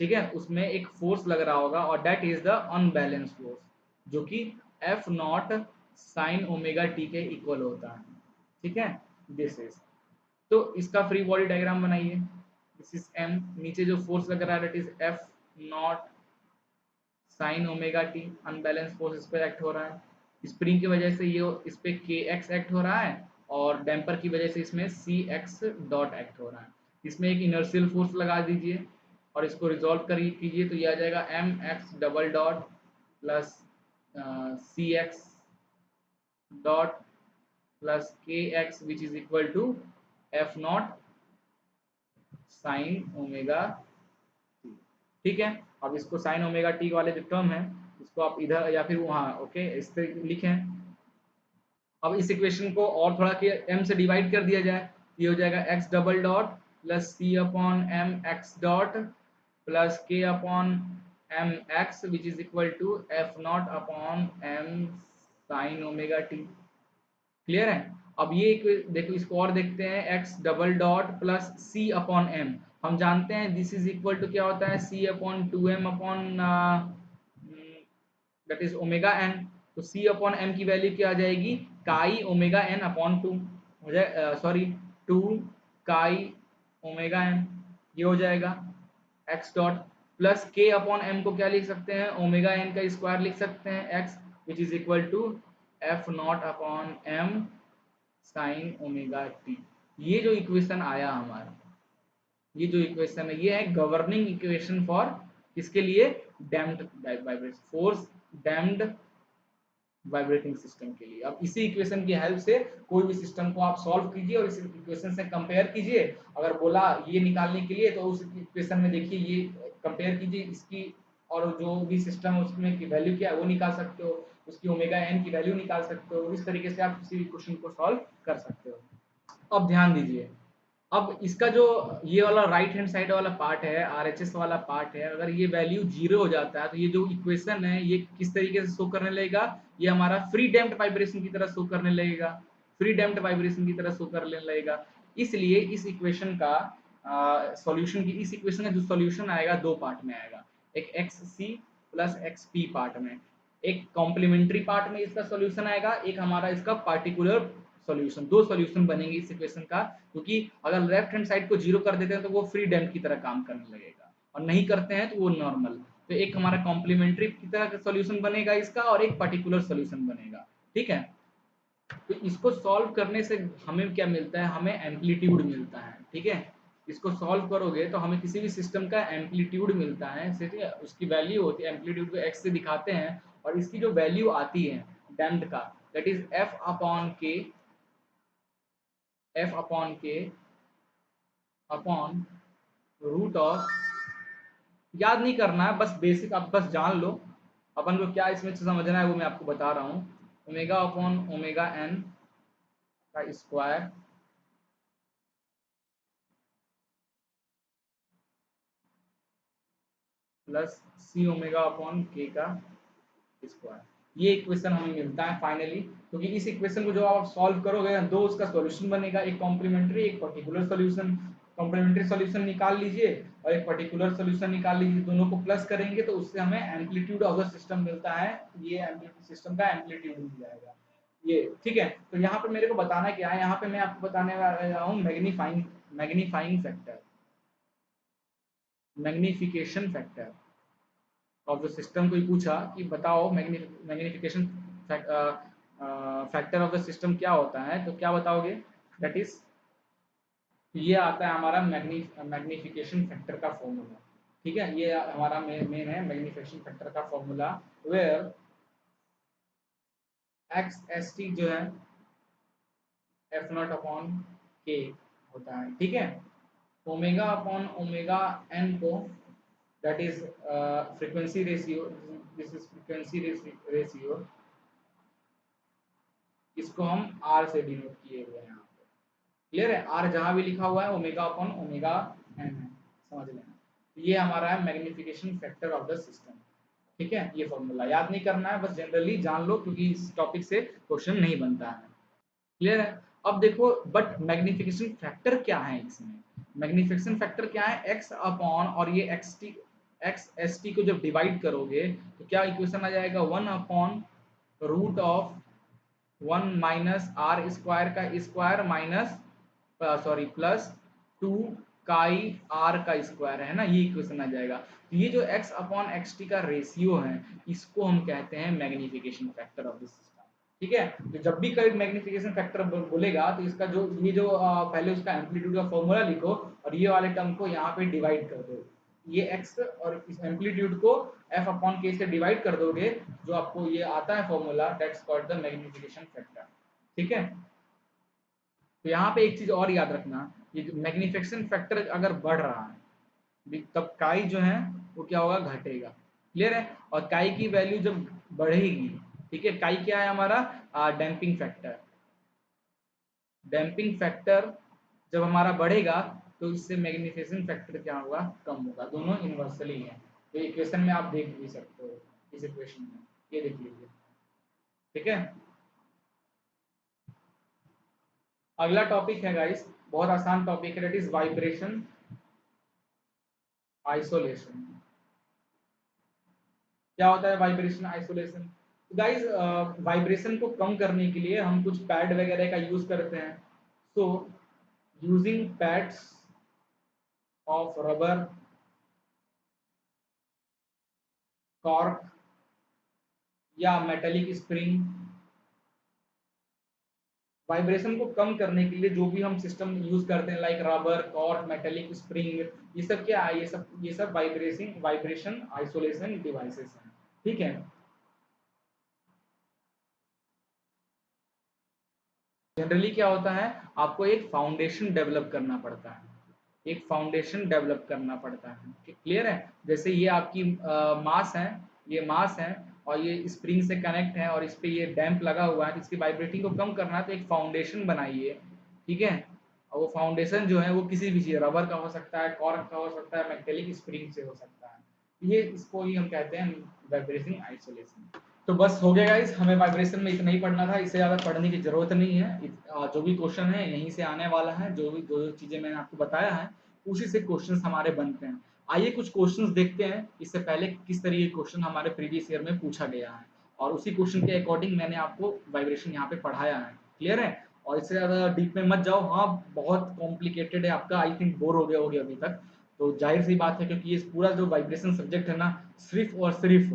ठीक है, उसमें एक फोर्स लग रहा होगा और that is the unbalance force, जो कि F not sine omega T के इक्वल होता है। ठीक है, दिस इज, तो इसका फ्री बॉडी डायग्राम बनाइए। दिस इज एम, नीचे जो फोर्स लग रहा है that is F not sine omega T, unbalance force इस पे एक्ट हो रहा है, स्प्रिंग की वजह से ये इस पे के एक्स एक्ट हो रहा है, और डैम्पर की वजह से इसमें सी एक्स डॉट एक्ट हो रहा है। इसमें एक इनर्शियल फोर्स लगा दीजिए और इसको रिजॉल्व करिए कीजिए, तो ये आ जाएगा M x double dot plus C x dot plus के X which is equal to F not sine omega T. ठीक है, अब इसको साइन ओमेगा टी वाले जो टर्म है इसको आप इधर या फिर वहाँ ओके इस पे लिखें। अब इस इक्वेशन को और थोड़ा के m से डिवाइड कर दिया जाए, ये हो जाएगा x double dot plus C upon M X dot plus K upon M X which is equal to F not upon M sine omega T. Clear है? अब ये देखो, इसको और देखते हैं, x double dot plus C upon M, हम जानते हैं दिस इज इक्वल टू क्या होता है, C upon two M upon that is omega N. तो सी अपॉन एम की वैल्यू क्या आ जाएगी, काई ओमेगा एन अपॉन टू हो जाए, सॉरी टू काई ओमेगा एन, ये हो जाएगा x dot plus K upon M को क्या लिख सकते हैं, ओमेगा एन का स्क्वायर लिख सकते हैं x which is equal to F not upon M sine omega t. ये जो इक्वेशन आया हमारा, ये जो इक्वेशन है ये है गवर्निंग इक्वेशन फॉर किसके लिए, damped vibration force damped vibrating system के लिए। अब इसी इक्वेशन की हेल्प से कोई भी सिस्टम को आप सॉल्व कीजिए और इस इक्वेशन से कंपेयर कीजिए। अगर बोला ये निकालने के लिए तो उस इक्वेशन में देखिए ये कंपेयर कीजिए इसकी, और जो भी सिस्टम है उसमें की वैल्यू क्या है वो निकाल सकते हो, उसकी ओमेगा एन की वैल्यू निकाल सकते हो, इस तरीके से आप किसी भी क्वेश्चन को सॉल्व कर सकते हो। अब ध्यान दीजिए, अब इसका जो ये वाला राइट हैंड साइड वाला पार्ट है, आरएचएस वाला पार्ट है, अगर ये वैल्यू जीरो हो जाता है तो ये जो इक्वेशन है ये किस तरीके से शो करने लगेगा, ये हमारा फ्री डैम्प्ड वाइब्रेशन की तरह शो करने लगेगा, फ्री डैम्प्ड वाइब्रेशन की तरह शो करने लगेगा। इसलिए इस इक्वेशन का सॉल्यूशन की, इस इक्वेशन का जो सॉल्यूशन आएगा दो पार्ट में आएगा, एक x c plus x p part में, एक कॉम्प्लीमेंट्री पार्ट में इसका सॉल्यूशन आएगा, एक हमारा इसका पार्टिकुलर सॉल्यूशन, दो सॉल्यूशन बनेंगे इस इक्वेशन का, क्योंकि अगर लेफ्ट हैंड साइड को जीरो कर देते हैं तो वो फ्री डैम्प की तरह काम करने लगेगा, और नहीं करते हैं तो वो नॉर्मल। तो एक हमारा कॉम्प्लीमेंट्री की तरह का सॉल्यूशन बनेगा इसका, और एक पर्टिकुलर सॉल्यूशन बनेगा। ठीक है, तो इसको सॉल्व करने से हमें क्या मिलता है, हमें एम्पलीट्यूड मिलता है। ठीक है, इसको सॉल्व करोगे तो हमें किसी भी सिस्टम का एम्पलीट्यूड मिलता है, ठीक है, उसकी वैल्यू होती है, एम्पलीट्यूड को एक्स से दिखाते हैं, और इसकी जो वैल्यू आती है डैम्प्ड का दैट इज एफ अपॉन के, एफ अपॉन के अपॉन रूट ऑफ, याद नहीं करना है, बस बेसिक आप बस जान लो, अपन को क्या इसमें समझना है वो मैं आपको बता रहा हूँ, ओमेगा अपॉन ओमेगा एन का स्क्वायर प्लस सी ओमेगा अपॉन के का स्क्वायर, ये इक्वेशन हमें मिलता है फाइनली, क्योंकि इस इक्वेशन को जो आप सॉल्व करोगे दो उसका सॉल्यूशन बनेगा, एक कॉम्प्लीमेंट्री एक पर्टिकुलर सॉल्यूशन, कॉम्प्लीमेंट्री सॉल्यूशन निकाल लीजिए और एक पर्टिकुलर सॉल्यूशन निकाल लीजिए, दोनों को प्लस करेंगे तो उससे हमें एम्पलीट्यूड ऑफ द सिस्टम मिलता है, ये सिस्टम का एम्पलीट्यूड मिल जाएगा ये। ठीक है, तो यहाँ पे मेरे को बताना क्या है, यहाँ पे मैं आपको बताने वाला हूँ magnifying, magnifying factor, magnification factor of the system. कोई पूछा कि बताओ magnification factor of the system क्या होता है, तो क्या बताओगे, दैट इज, ये आता है हमारा मैग्निफिकेशन फैक्टर का फॉर्मूला। ठीक है, ये हमारा मेन है मैग्निफिकेशन फैक्टर का formula, where x S t जो है एफ नॉट अपॉन के होता है। ठीक है, ओमेगा अपॉन ओमेगा एन को that is frequency ratio, this is frequency ratio, इसको हम आर से डिनोट किए हुए हैं यहाँ पे। क्लियर है, आर जहां भी लिखा हुआ है ओमेगा अपॉन ओमेगा एन है, समझ लेना। तो ये हमारा है magnification factor of the system. ठीक है, ये फॉर्मूला याद नहीं करना है, बस जनरली जान लो क्योंकि इस टॉपिक से क्वेश्चन नहीं बनता है। क्लियर है, अब देखो बट मैग्निफिकेशन फैक्टर क्या है इसमें, मैग्निफिकेशन फैक्टर क्या है, एक्स अपॉन और ये X T, X S T को जब डिवाइड करोगे तो क्या इक्वेशन आ जाएगा, one upon root of one minus R square का square minus sorry plus two chi R का स्क्वायर है ना, ये इक्वेशन आ जाएगा। तो ये जो x अपॉन एक्स टी का रेशियो है, इसको हम कहते हैं magnification factor of this system. ठीक है, तो जब भी कोई मैग्निफिकेशन फैक्टर बोलेगा तो इसका जो ये जो पहले उसका एम्पलीट्यूड का फॉर्मूला लिखो और ये वाले टर्म को यहाँ पे डिवाइड कर दो, ये x और इस एम्पलीट्यूड को f अपॉन k से डिवाइड कर दोगे, जो आपको ये आता है formula, that's called the magnification factor. ठीक है, तो यहाँ पे एक चीज और याद रखना, ये जो मैग्निफिकेशन फैक्टर अगर बढ़ रहा है तब काई जो है वो क्या होगा, घटेगा। क्लियर है, और काई की वैल्यू जब बढ़ेगी, ठीक है, काई क्या है हमारा, डैम्पिंग फैक्टर। डैम्पिंग फैक्टर जब हमारा बढ़ेगा तो इससे मैग्निफिकेशन फैक्टर क्या होगा, कम होगा। दोनों इन्वर्सली है, तो इक्वेशन में आप देख भी सकते हो, इस इक्वेशन में ये देख लीजिए। ठीक है, अगला टॉपिक है गाइस, बहुत आसान टॉपिक है, दैट इज वाइब्रेशन आइसोलेशन। क्या होता है वाइब्रेशन आइसोलेशन? गाइस, वाइब्रेशन को कम करने के लिए हम कुछ पैड वगैरह का यूज करते हैं। So using pads of rubber, cork या मेटेलिक स्प्रिंग, वाइब्रेशन को कम करने के लिए जो भी हम सिस्टम यूज करते हैं like rubber, cork, metallic spring, ये सब क्या है, ये सब वाइब्रेशन आइसोलेशन डिवाइसेस हैं। ठीक है, जनरली क्या होता है, आपको एक फाउंडेशन डेवलप करना पड़ता है, एक फाउंडेशन डेवलप करना पड़ता है। क्लियर है, जैसे ये आपकी मास है, ये मास है और ये स्प्रिंग से कनेक्ट है और इस पे ये डैम्प लगा हुआ है, तो इसकी वाइब्रेटिंग को कम करना है तो एक फाउंडेशन बनाइए। ठीक है, और वो फाउंडेशन जो है वो किसी भी चीज, रबर का हो सकता है, कॉर्क का हो सकता है, मेटेलिक स्प्रिंग से हो सकता है। ये इसको ही हम कहते हैं वाइब्रेशन आइसोलेशन। तो बस हो गया गाइस, हमें वाइब्रेशन में इतना ही पढ़ना था, इससे ज़्यादा पढ़ने की ज़रूरत नहीं है। जो भी क्वेश्चन है यहीं से आने वाला है, जो चीज़ें मैंने आपको बताया है उसी से क्वेश्चंस हमारे बनते हैं। आइए कुछ क्वेश्चंस देखते हैं, इससे पहले किस तरीके के क्वेश्चन हमारे प्रीवियस ईयर में पूछा गया है, और उसी क्वेश्चन के अकॉर्डिंग मैंने आपको वाइब्रेशन यहाँ पे पढ़ाया है। क्लियर है, और इससे ज़्यादा डीप में मत जाओ, हाँ बहुत कॉम्प्लिकेटेड है आपका, आई थिंक बोर हो गया होगे अभी तक। तो जाहिर सी बात है, क्योंकि ये पूरा जो वाइब्रेशन सब्जेक्ट है ना, सिर्फ और सिर्फ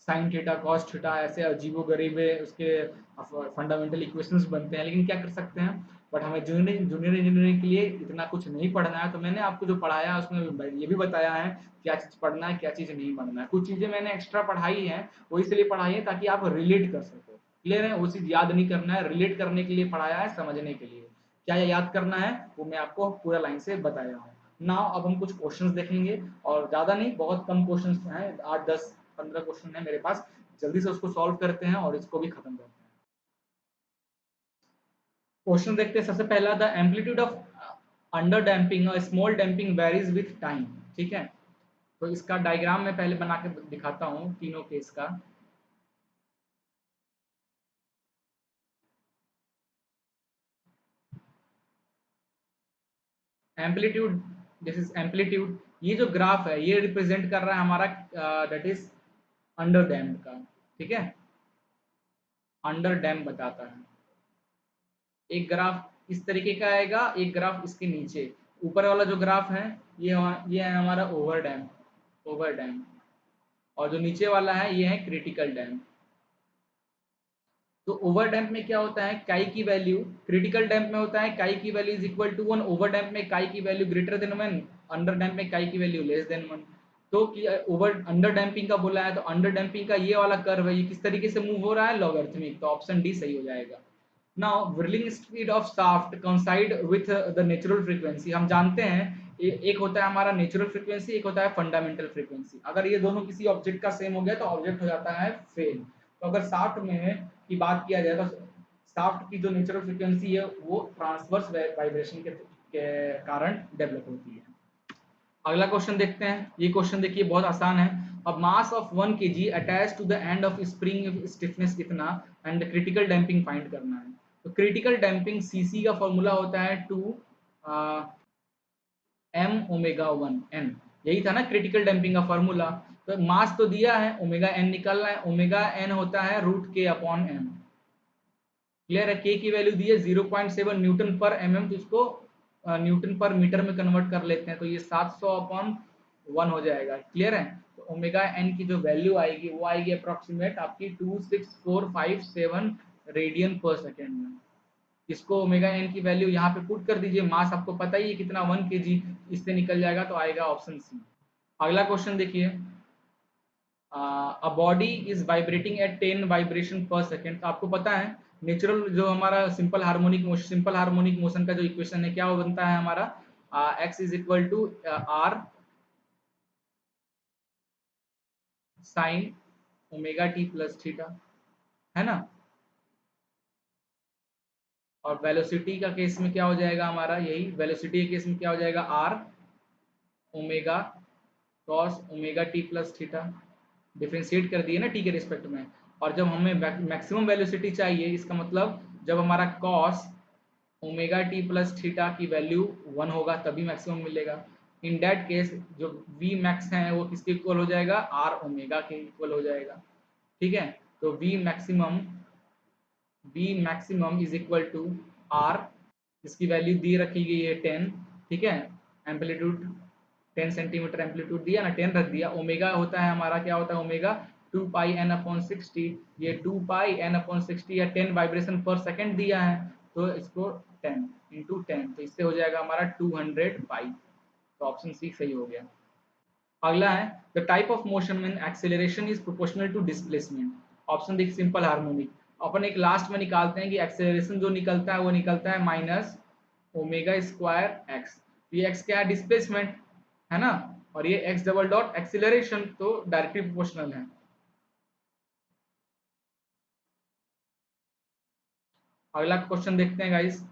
साइन थीटा कॉस थीटा ऐसे अजीबो गरीबे उसके फंडामेंटल इक्वेशंस बनते हैं, लेकिन क्या कर सकते हैं, बट हमें जूनियर इंजीनियरिंग के लिए इतना कुछ नहीं पढ़ना है। तो मैंने आपको जो पढ़ाया है उसमें ये भी बताया है क्या चीज़ पढ़ना है, क्या चीज़ नहीं पढ़ना है। कुछ चीज़ें मैंने एक्स्ट्रा पढ़ाई है, वो इसलिए पढ़ाई है ताकि आप रिलेट कर सको। क्लियर है, वो चीज़ याद नहीं करना है, रिलेट करने के लिए पढ़ाया है, समझने के लिए। क्या याद करना है वो मैं आपको पूरा लाइन से बताया हूँ। नाउ अब हम कुछ क्वेश्चंस देखेंगे, और ज़्यादा नहीं, बहुत कम क्वेश्चंस हैं, 8 10 15 क्वेश्चन है मेरे पास। जल्दी से उसको सॉल्व करते हैं और इसको भी खत्म करते हैं। क्वेश्चन देखते हैं, सबसे पहला, the amplitude of under damping और small damping varies with time. ठीक है, तो इसका डायग्राम मैं पहले बना के दिखाता हूँ तीनों केस का। एम्पलीट्यूड, दिस इज एम्पलीट्यूड, ये जो ग्राफ है ये रिप्रेजेंट कर रहा है हमारा, दैट इज अंडर डैम्प का। ठीक है, अंडर डैम्प बताता है। एक ग्राफ इस तरीके का आएगा, एक ग्राफ इसके नीचे, ऊपर वाला जो ग्राफ है ये है हमारा ओवर डैम्प, ओवर डैम्प, और जो नीचे वाला है ये है क्रिटिकल डैम्प। तो ओवर डैम्प में क्या होता है, काई की वैल्यू, क्रिटिकल डैम्प में होता है काई की value is equal to 1, over damp में काई की value greater than 1, under damp में काई की वैल्यू लेस देन 1। तो ओवर अंडर डैम्पिंग का बोला है, तो अंडर डैम्पिंग का ये वाला कर्व है, ये किस तरीके से मूव हो रहा है, लॉगरिथमिक, तो ऑप्शन डी सही हो जाएगा। Now whirling speed of shaft coincide with the natural frequency, हम जानते हैं एक होता है हमारा नेचुरल फ्रीक्वेंसी, एक होता है फंडामेंटल फ्रीक्वेंसी। अगर ये दोनों किसी ऑब्जेक्ट का सेम हो गया तो ऑब्जेक्ट हो जाता है फेल। तो अगर शाफ्ट में की बात किया जाए तो शाफ्ट की जो नेचुरल फ्रीक्वेंसी है वो ट्रांसवर्स वाइब्रेशन के कारण डेवलप होती है। अगला क्वेश्चन देखते हैं, ये क्वेश्चन देखिए बहुत आसान है। अब mass of 1 kg attach to the end of spring stiffness कितना, एंड क्रिटिकल डैम्पिंग फाइंड करना है। तो क्रिटिकल डैम्पिंग सीसी का फॉर्मूला होता है 2 एम ओमेगा 1 एन, यही था ना क्रिटिकल डैम्पिंग का फॉर्मूला। तो मास तो दिया है, ओमेगा एन निकालना है, ओमेगा एन होता है root k upon M. Clear है, के की वैल्यू दी है 0.7 न्यूटन पर एम एम, तो इसको न्यूटन पर मीटर में कन्वर्ट कर लेते हैं तो ये 700/1 हो जाएगा। क्लियर है? तो ओमेगा एन की जो वैल्यू आएगी वो आएगी अप्रोक्सीमेट आपकी 26457 रेडियन पर सेकेंड में। इसको ओमेगा एन की वैल्यू यहाँ पे पुट कर दीजिए, मास आपको पता ही है कितना 1 kg, इससे निकल जाएगा तो आएगा ऑप्शन सी। अगला क्वेश्चन देखिए, a body is vibrating eight 10 vibration पर सेकेंड। तो आपको पता है नेचुरल जो हमारा सिंपल हार्मोनिक मोशन का जो इक्वेशन है क्या वो बनता है हमारा, x is equal to r sine omega t plus theta, है ना। और वेलोसिटी का केस में क्या हो जाएगा हमारा, यही वेलोसिटी के केस में क्या हो जाएगा, r omega cos omega t plus theta. Differentiate कर दिए ना टी के रिस्पेक्ट में। और जब हमें मैक्सिमम वेलोसिटी चाहिए, इसका मतलब जब हमारा cos omega t plus theta की वैल्यू 1 होगा तभी मैक्सिमम मिलेगा। इन दैट केस जो वी मैक्स है वो किसके इक्वल हो जाएगा, आर ओमेगा के इक्वल हो जाएगा। ठीक है, तो v maximum is equal to r, इसकी वैल्यू दी रखी गई है 10। ठीक है, एम्पलीट्यूड 10 सेंटीमीटर एम्पलीट्यूड दिया ना, 10 रख दिया। ओमेगा होता है हमारा, क्या होता है ओमेगा, 2πn/60। ये 2πn/60 या 10 वाइब्रेशन पर सेकेंड दिया है, तो इसको 10 इंटू 10, तो इससे हो जाएगा हमारा 200 पाई। तो ऑप्शन सी सही हो गया। अगला है द टाइप ऑफ मोशन में acceleration is proportional to displacement. Option देखिए सिंपल हार्मोनिक। अपन एक लास्ट में निकालते हैं कि एक्सेलरेशन जो निकलता है वो निकलता है माइनस ओमेगा स्क्वायर एक्स। ये एक्स क्या है, डिस्प्लेसमेंट है ना, और ये एक्स डबल डॉट एक्सेलरेशन, तो डायरेक्टली प्रोपोर्शनल है। अगला क्वेश्चन देखते हैं guys.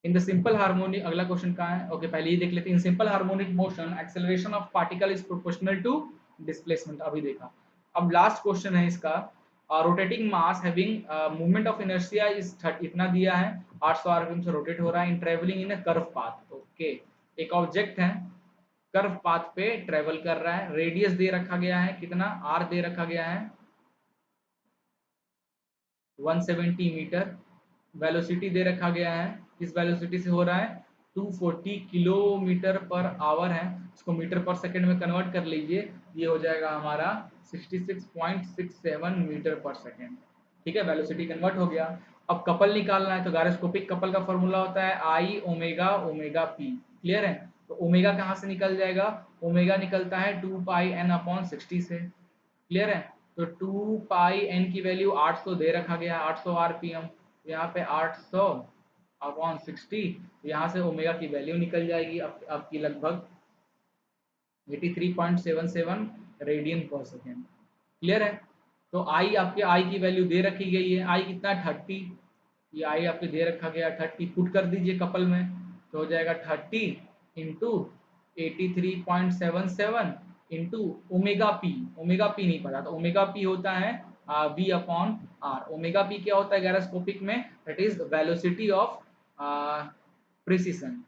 In the simple harmonic, अगला क्वेश्चन कहाँ है, ओके पहले ये देख लेते हैं। In simple harmonic motion acceleration of particle is proportional to displacement, अभी देखा। अब लास्ट क्वेश्चन है इसका, rotating mass having movement of inertia is 30, इतना दिया है 800 आरपीएम से रोटेट हो रहा है in travelling in a curve path. Okay, एक ऑब्जेक्ट है कर्व पाथ पे ट्रेवल कर रहा है, रेडियस दे रखा गया है कितना, आर दे रखा गया है 170 मीटर। वेलोसिटी दे रखा गया है, किस वेलोसिटी से हो रहा है, 240 किलोमीटर पर आवर है। इसको मीटर पर सेकंड में कन्वर्ट कर लीजिए, ये हो जाएगा हमारा 66.67 मीटर पर सेकंड। ठीक है, वेलोसिटी कन्वर्ट हो गया। अब कपल निकालना है, तो गायरोस्कोपिक कपल का फॉर्मूला होता है आई ओमेगा ओमेगा पी। क्लियर है? तो ओमेगा कहाँ से निकल जाएगा, ओमेगा निकलता है 2πn/60 से। क्लियर है? तो 2πn की वैल्यू 800 दे रखा गया, 800 आरपीएम, यहाँ पे 800/60, यहाँ से ओमेगा की वैल्यू निकल जाएगी आपकी लगभग 83.77 रेडियन पर सेकेंड। क्लियर है? तो आई, आपके आई की वैल्यू दे रखी गई है, आई कितना 30, ये आई आपके दे रखा गया 30, पुट कर दीजिए कपल में, तो हो जाएगा 30 इंटू 83.77 इंटू ओमेगा पी नहीं पता, तो ओमेगा पी होता है v/r। ओमेगा पी क्या होता है गैरोस्कोपिक में, that is velocity of precession,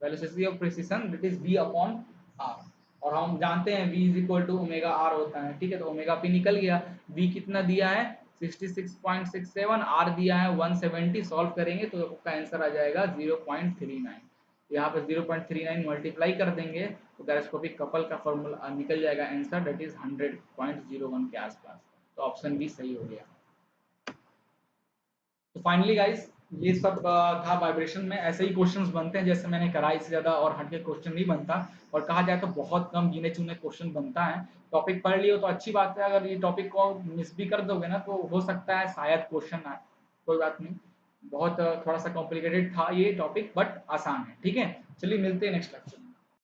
velocity of precession that is v/r। और हम जानते हैं v is equal to omega r होता है। ठीक है, तो ओमेगा पी निकल गया, v कितना दिया है 66.67, आर दिया है 170, सॉल्व करेंगे तो आपका आंसर आ जाएगा 0.39। यहाँ पे 0.39 मल्टीप्लाई कर देंगे तो गैरोस्कोपिक कपल का फॉर्मूला निकल जाएगा आंसर, दैट इज 100.01 के आसपास। तो ऑप्शन बी सही हो गया। तो फाइनली गाइस ये सब था वाइब्रेशन में। ऐसे ही क्वेश्चंस बनते हैं जैसे मैंने करा, इससे ज्यादा और हटके क्वेश्चन नहीं बनता, और कहा जाए तो बहुत कम गिने चुने क्वेश्चन बनता है। टॉपिक पढ़ लियो तो अच्छी बात है, अगर ये टॉपिक को मिस भी कर दोगे ना तो हो सकता है शायद क्वेश्चन आए, कोई बात नहीं। बहुत थोड़ा सा कॉम्प्लिकेटेड था ये टॉपिक, बट आसान है। ठीक है, चलिए मिलते हैं नेक्स्ट लेक्चर।